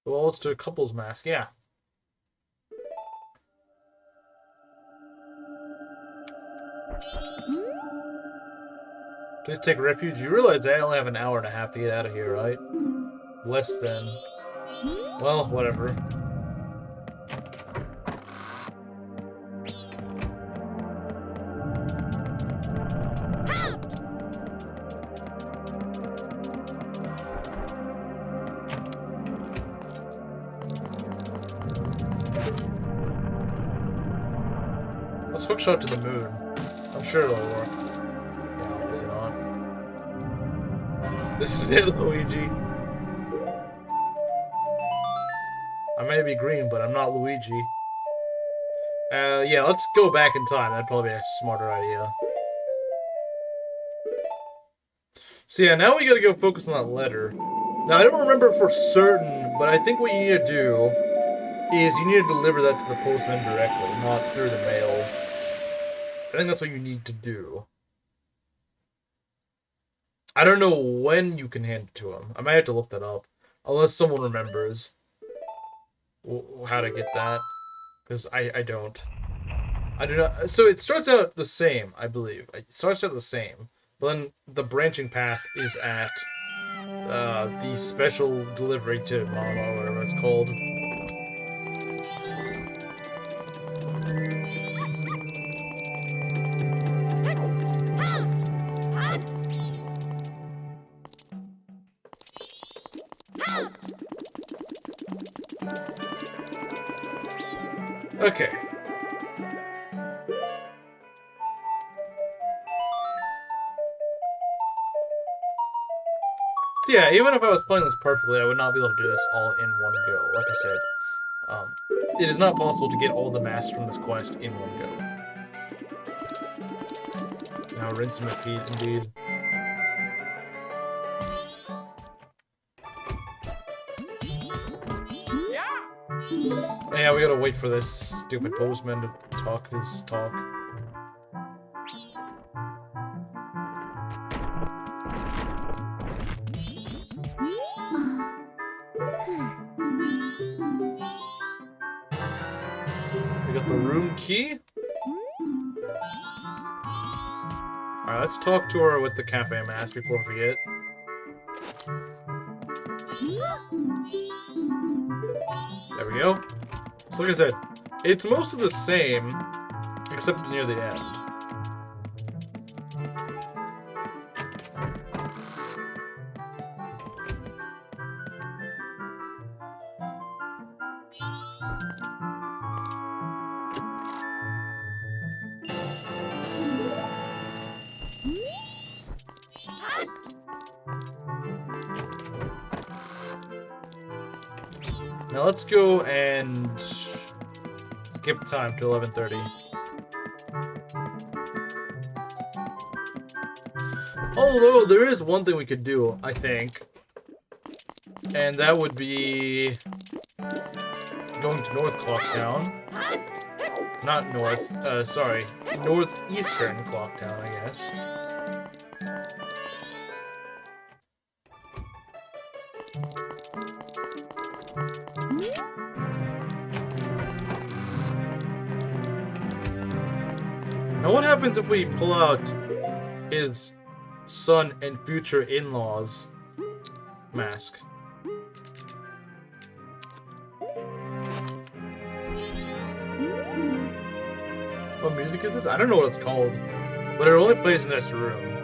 Well, let's do a couple's mask, yeah. Please take refuge. You realize I only have an hour and a half to get out of here, right? Less than. Well, whatever. hookshot to the moon. I'm sure it'll work. Yeah, obviously not. This is it, Luigi. I may be green, but I'm not Luigi. Yeah, let's go back in time. That'd probably be a smarter idea. So yeah, now we gotta go focus on that letter. Now, I don't remember for certain, but I think what you need to do is you need to deliver that to the postman directly, not through the mail. I think that's what you need to do. I don't know when you can hand it to him. I might have to look that up. Unless someone remembers how to get that. Because I don't. I do not. So it starts out the same, I believe. It starts out the same. But then the branching path is at the special delivery to Mama, or whatever it's called. Okay. So yeah, even if I was playing this perfectly, I would not be able to do this all in one go. Like I said, it is not possible to get all the masks from this quest in one go. Now rinse and repeat, indeed. Yeah, we gotta wait for this stupid postman to talk his talk. We got the room key. Alright, let's talk to her with the cafe mask before we forget. There we go. So like I said, it's most of the same, except near the end. Now let's go and skip time to 11:30. Although there is one thing we could do, I think, and that would be going to North Clocktown. Not North, sorry, Northeastern Clocktown, I guess. Now what happens if we pull out his son and future in-laws mask? What music is this? I don't know what it's called, but it only plays in this room.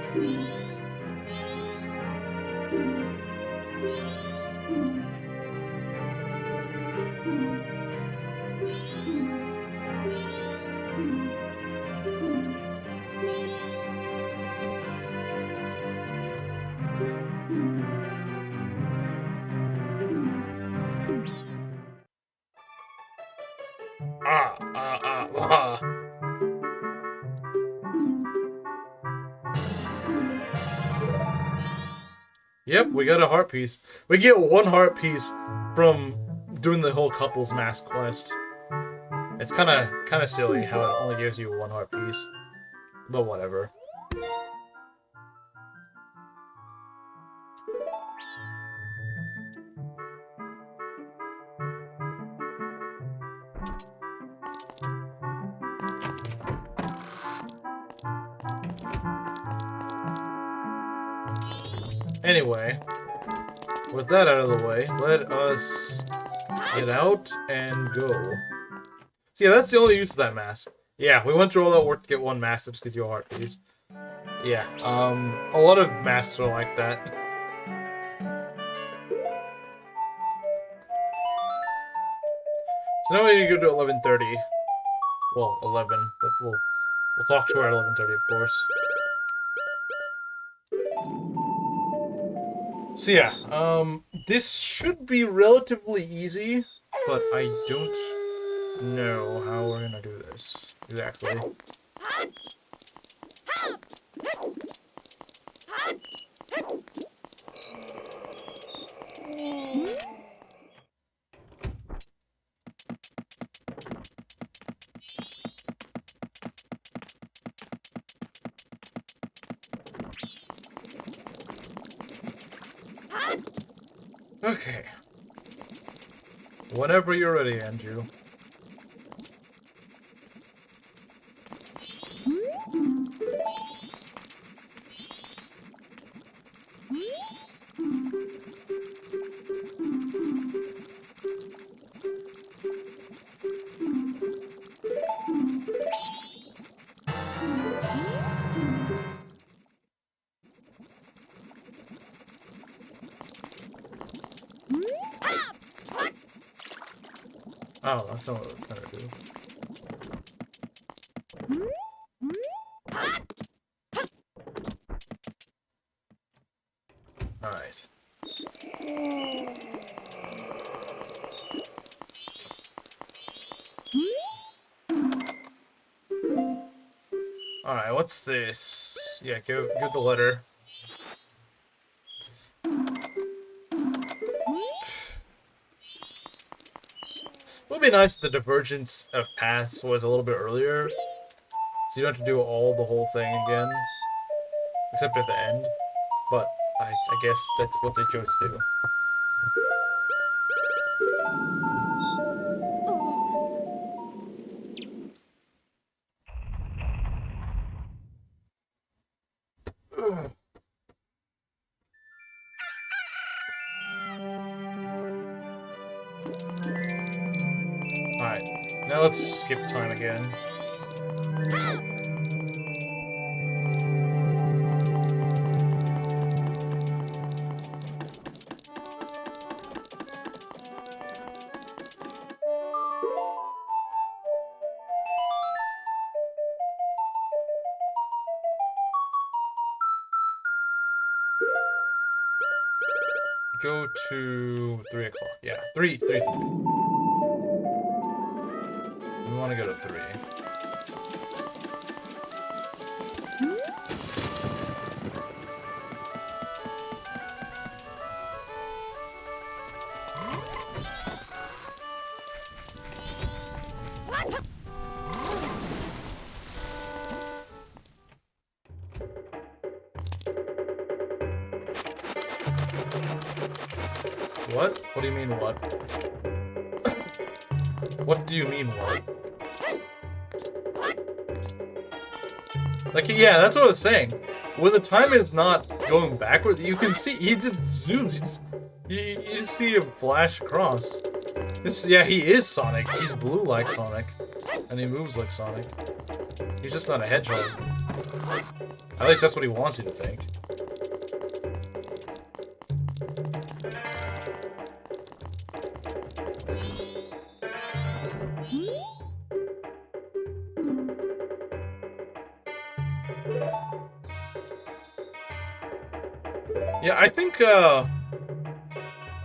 Yep, we got a heart piece. We get one heart piece from doing the whole couples mask quest. It's kind of silly how it only gives you one heart piece, but whatever. Anyway, with that out of the way, let us get out and go. So yeah, that's the only use of that mask. Yeah, we went through all that work to get one mask just because you a heart piece. Yeah, a lot of masks are like that. So now we need to go to 11:30. Well, 11, but we'll We'll talk to her at 11:30, of course. So yeah, this should be relatively easy, but I don't know how we're gonna do this exactly. Okay. Whenever you're ready, Andrew. Oh, that's not what we're trying to do. Alright. Alright, what's this? Yeah, give the letter. It would be nice if the divergence of paths was a little bit earlier, so you don't have to do the whole thing again, except at the end. But I guess that's what they chose to do. Alright, now let's skip time again. Go to 3 o'clock. Yeah, 3:30. We want to go to 3. What? What do you mean what? What do you mean what? Like, yeah, that's what I was saying. When the time is not going backwards, you can see, he just zooms. You just see him flash across. Yeah, he is Sonic. He's blue like Sonic. And he moves like Sonic. He's just not a hedgehog. At least that's what he wants you to think. Yeah, I think, I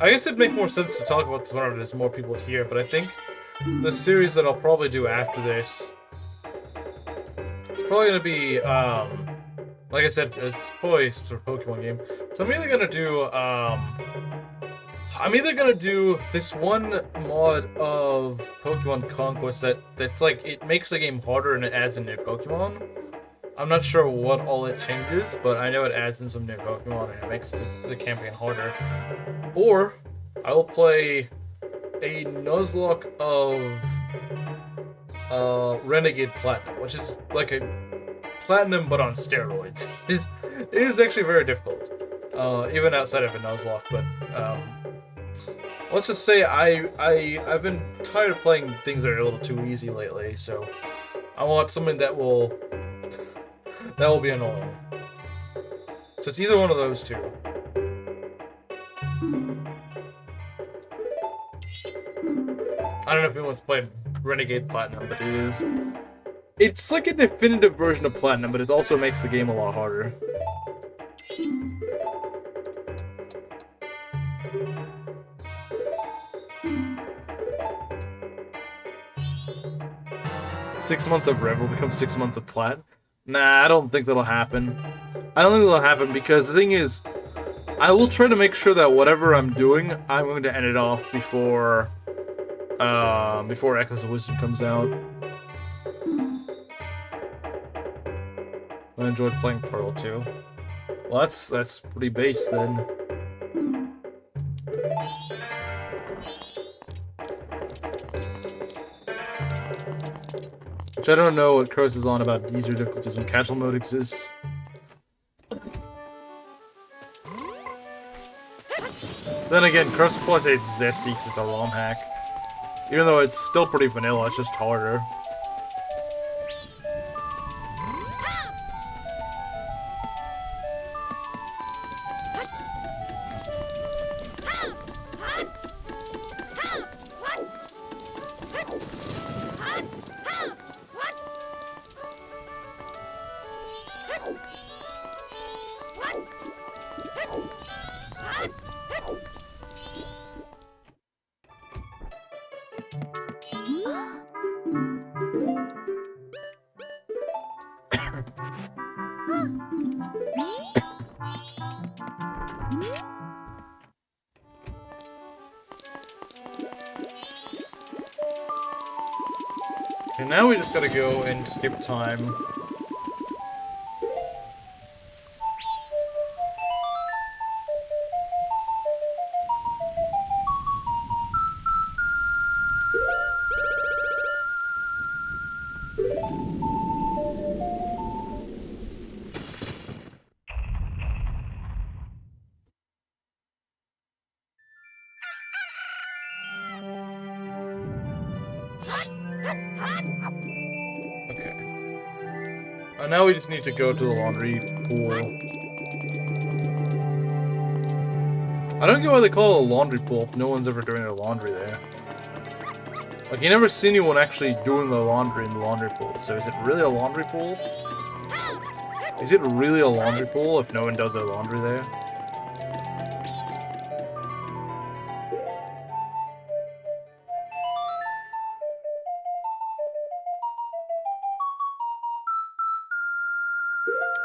guess it'd make more sense to talk about this whenever there's more people here, but I think the series that I'll probably do after this is probably gonna be, like I said, it's probably some sort of Pokemon game. So I'm either gonna do this one mod of Pokemon Conquest that's like, it makes the game harder and it adds in new Pokemon. I'm not sure what all it changes, but I know it adds in some new Pokemon and it makes the campaign harder. Or I will play a Nuzlocke of Renegade Platinum, which is like a Platinum but on steroids. It is actually very difficult, even outside of a Nuzlocke. But let's just say I've been tired of playing things that are a little too easy lately, so I want something that will be annoying. So it's either one of those two. I don't know if anyone's played Renegade Platinum, but it It's like a definitive version of Platinum, but it also makes the game a lot harder. Six months of Rev will become 6 months of Plat. Nah, I don't think that'll happen. I don't think that'll happen because the thing is, I will try to make sure that whatever I'm doing, I'm going to end it off before Echoes of Wisdom comes out. I enjoyed playing Pearl too. Well, that's pretty base then. Which I don't know what Curse is on about easier difficulties when casual mode exists. Then again, Curse will probably say it's zesty because it's a ROM hack. Even though it's still pretty vanilla, it's just harder. And now we just gotta go and skip time. Now we just need to go to the laundry pool. I don't get why they call it a laundry pool if no one's ever doing their laundry there. Like, you never see anyone actually doing the laundry in the laundry pool, so is it really a laundry pool? Is it really a laundry pool if no one does their laundry there?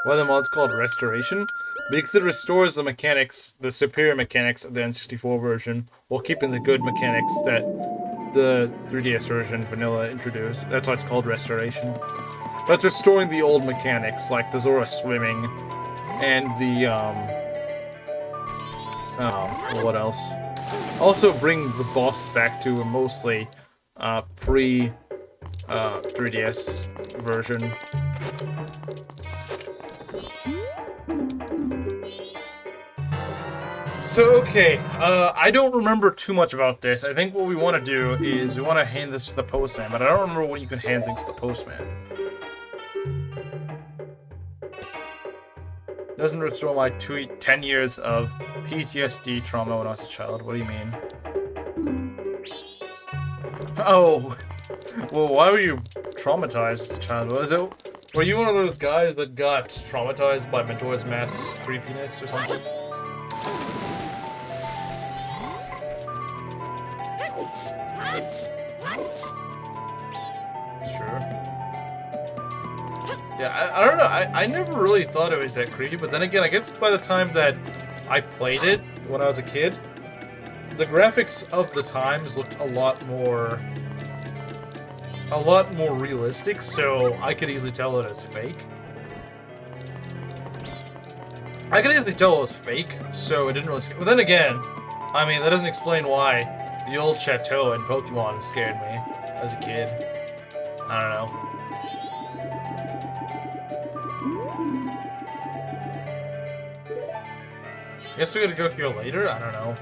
Why are the mods called Restoration? Because it restores the mechanics, the superior mechanics of the N64 version, while keeping the good mechanics that the 3DS version, Vanilla, introduced. That's why it's called Restoration. But it's restoring the old mechanics, like the Zora swimming, and the, what else? Also bring the boss back to a mostly, pre-3DS version. So, okay, I don't remember too much about this. I think what we want to do is we want to hand this to the postman, but I don't remember what you can hand things to the postman. Doesn't restore my 10 years of PTSD trauma when I was a child. What do you mean? Oh, well, why were you traumatized as a child? Were you one of those guys that got traumatized by Majora's Mask's creepiness or something? Yeah, I don't know. I never really thought it was that creepy, but then again, I guess by the time that I played it when I was a kid, the graphics of the times looked a lot more realistic, so I could easily tell it was fake. I could easily tell it was fake, so it didn't really scare me. But then again, I mean, that doesn't explain why the old chateau in Pokemon scared me as a kid. I don't know. Guess we gotta go here later? I don't know.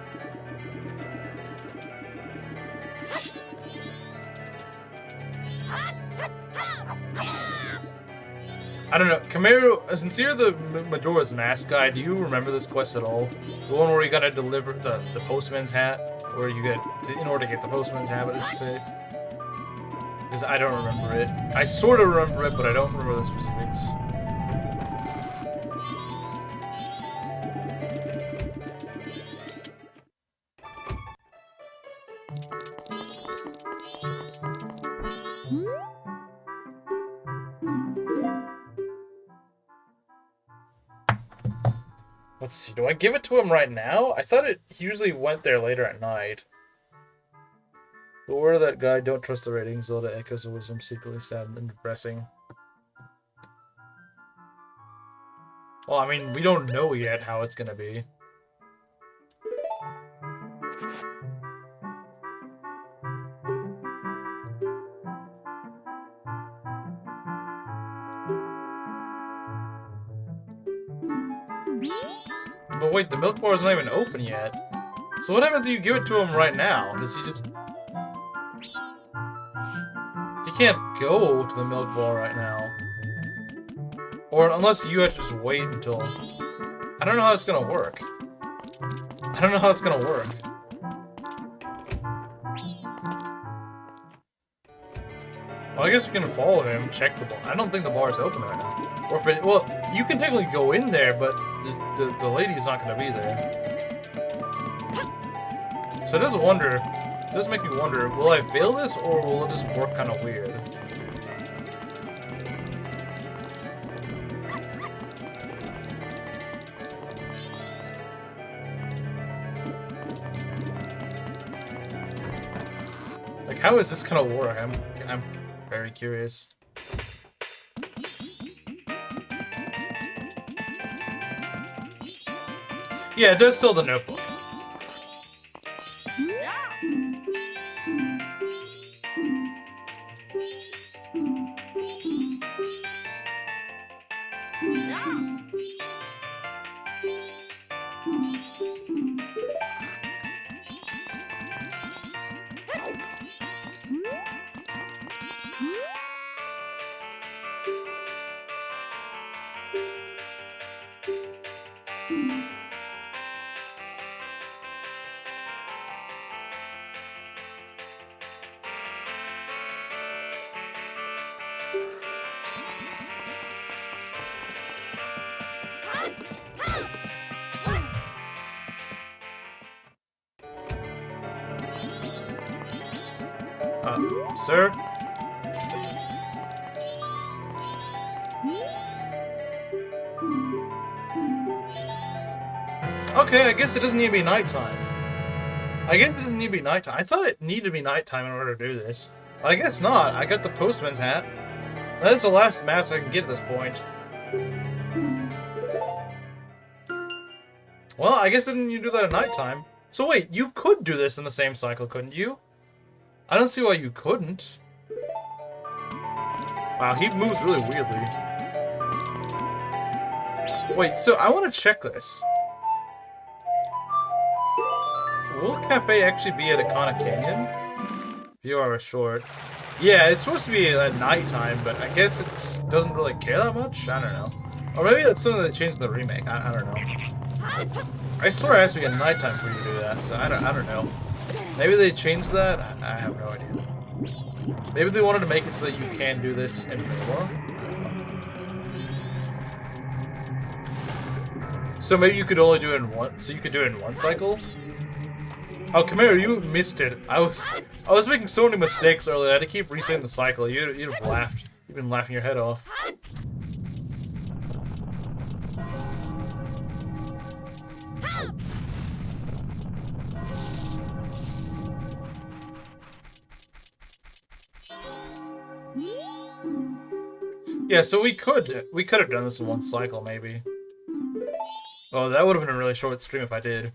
I don't know. Camaro, since you're the Majora's Mask guy, do you remember this quest at all? The one where you gotta deliver the postman's hat? Where you get, in order to get the postman's hat, what did you say? Because I don't remember it. I sort of remember it, but I don't remember the specifics. Let's see, do I give it to him right now? I thought it usually went there later at night. The word of that guy, don't trust the ratings, Zelda echoes of wisdom, secretly sad and depressing. Well, I mean, we don't know yet how it's gonna be. But wait, the milk bar is not even open yet. So what happens if you give it to him right now? Does he just... He can't go to the milk bar right now. Or unless you have to just wait until... I don't know how it's gonna work. I don't know how it's gonna work. Well, I guess we can follow him, check the bar. I don't think the bar is open right now. Or if it, well, you can technically go in there, but the lady's not going to be there. So it does make me wonder, will I fail this, or will it just work kind of weird? Like, how is this going to work? I'm very curious. Yeah, it does still the notebook. Sir? Okay, I guess it doesn't need to be nighttime. I guess it doesn't need to be nighttime. I thought it needed to be nighttime in order to do this. But I guess not. I got the postman's hat. That's the last mask I can get at this point. Well, I guess didn't you do that at nighttime? So wait, you could do this in the same cycle, couldn't you? I don't see why you couldn't. Wow, he moves really weirdly. Wait, so I want to check this. Will Cafe actually be at Akana Canyon? Few hours short. Yeah, it's supposed to be at nighttime, but I guess it doesn't really care that much? I don't know. Or maybe that's something they changed in the remake. I don't know. I swear it has to be at nighttime for you to do that, so I don't know. Maybe they changed that? I have no idea. Maybe they wanted to make it so that you can do this in more? So maybe you could only do it in one, so you could do it in one cycle? Oh, come here, you missed it. I was making so many mistakes earlier, I had to keep resetting the cycle. You'd have laughed. You've been laughing your head off. Yeah, so we could have done this in one cycle, maybe. Oh, that would have been a really short stream if I did.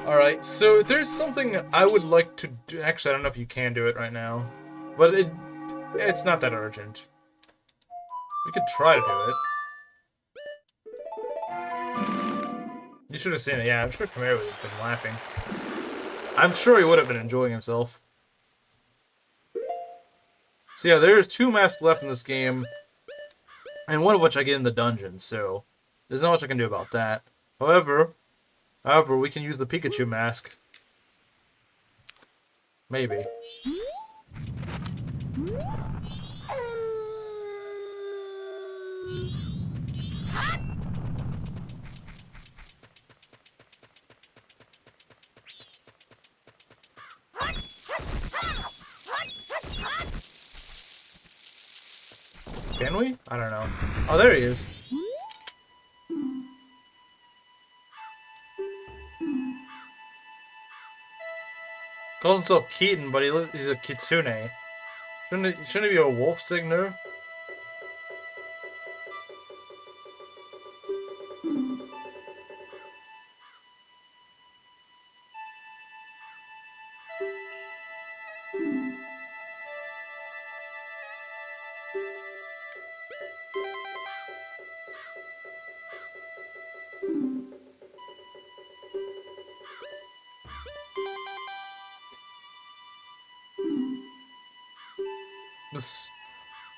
Alright, so there's something I would like to do. Actually, I don't know if you can do it right now. But it's not that urgent. We could try to do it. You should have seen it. Yeah, I'm sure Khmer would have been laughing. I'm sure he would have been enjoying himself. So yeah, there's 2 masks left in this game, and one of which I get in the dungeon, so there's not much I can do about that. However, we can use the Pikachu mask. Maybe. Can we? I don't know. Oh, there he is. Calls himself Keaton, but he's a kitsune. Shouldn't he be a wolf singer?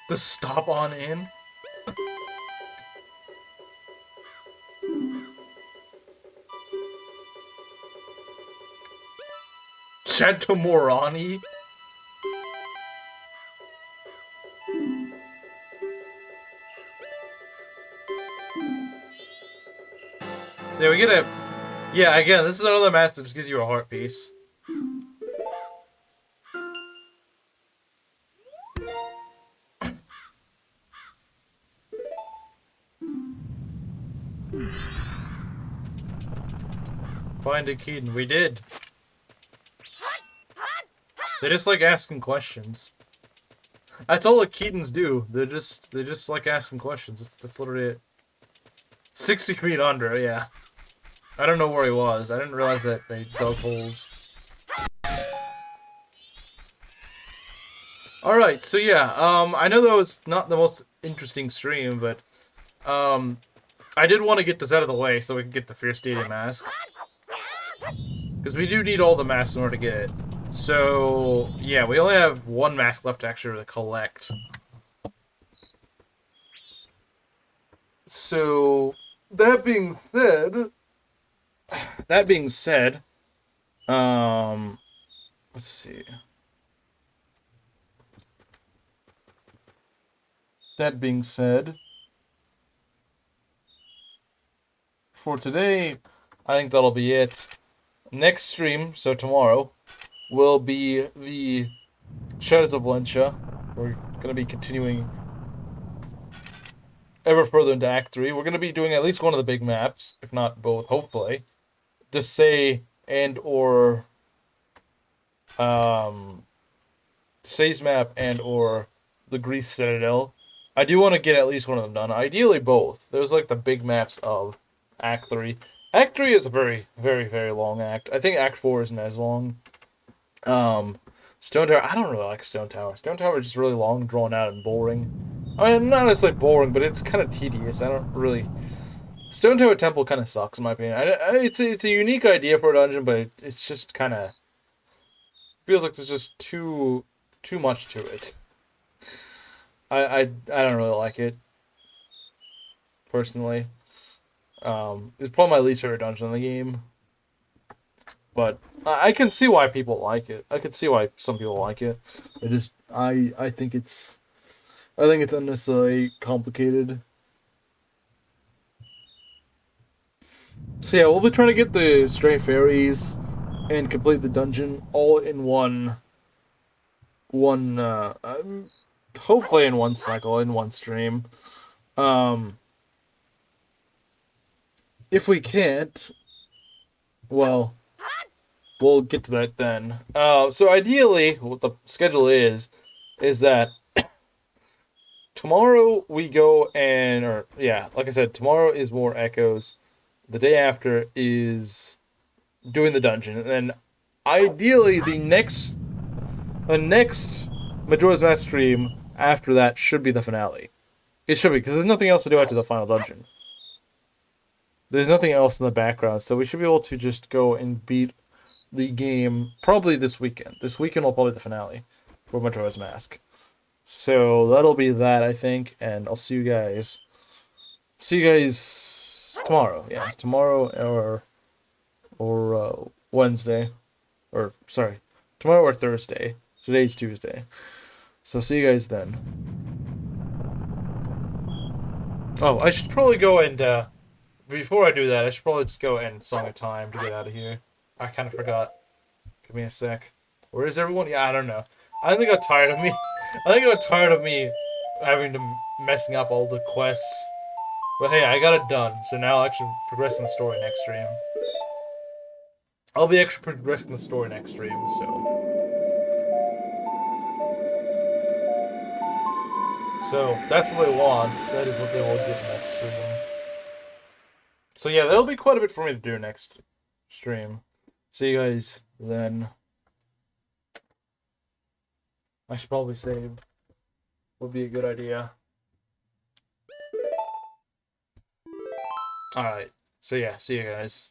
The stop on in. Chantomorani. So yeah, we get a... Yeah, again, this is another mask that just gives you a heart piece. Find a Keaton. We did. They just like asking questions. That's all the Keatons do. They just like asking questions. That's literally it. 60 feet under, yeah. I don't know where he was. I didn't realize that they dug holes. Alright, so yeah, I know that was not the most interesting stream, but I did want to get this out of the way so we can get the Fear Stadium mask. Because we do need all the masks in order to get it. So, yeah, we only have one mask left to actually collect. So, that being said, let's see. That being said, for today, I think that'll be it. Next stream, so tomorrow, will be the Shadows of Valencia. We're going to be continuing ever further into Act 3. We're going to be doing at least one of the big maps, if not both, hopefully. Desay and or Desay's map and or the Greece Citadel. I do want to get at least one of them done. Ideally both. There's like the big maps of Act 3. Act 3 is a very, very, very long act. I think Act 4 isn't as long. Stone Tower, I don't really like Stone Tower. Stone Tower is just really long, drawn out, and boring. I mean, not necessarily boring, but it's kind of tedious. I don't really... Stone Tower Temple kind of sucks, in my opinion. It's a unique idea for a dungeon, but it's just kind of... feels like there's just too much to it. I don't really like it, personally. It's probably my least favorite dungeon in the game. But I can see why people like it. I can see why some people like it. I think it's unnecessarily complicated. So yeah, we'll be trying to get the Stray Fairies and complete the dungeon all in hopefully in one cycle, in one stream. If we can't, well, we'll get to that then. So ideally, what the schedule is that tomorrow we go like I said, tomorrow is more Echoes. The day after is doing the dungeon, and then ideally the next Majora's Mask stream after that should be the finale. It should be, because there's nothing else to do after the final dungeon. There's nothing else in the background, so we should be able to just go and beat the game probably this weekend. This weekend will probably be the finale for Majora's Mask. So that'll be that, I think, and I'll see you guys tomorrow. Yeah, tomorrow or Wednesday. Or, sorry, tomorrow or Thursday. Today's Tuesday. So see you guys then. Oh, I should probably go and, before I do that, I should probably just go end Song of Time to get out of here. I kind of forgot. Give me a sec. Where is everyone? Yeah, I don't know. I think I got tired of me. I think I got tired of me having to messing up all the quests. But hey, I got it done. So now I'll actually progress in the story next stream. I'll be actually progressing the story next stream, so. So, that's what they want. That is what they will get next stream. So yeah, there'll be quite a bit for me to do next stream. See you guys then. I should probably save. Would be a good idea. Alright. So yeah, see you guys.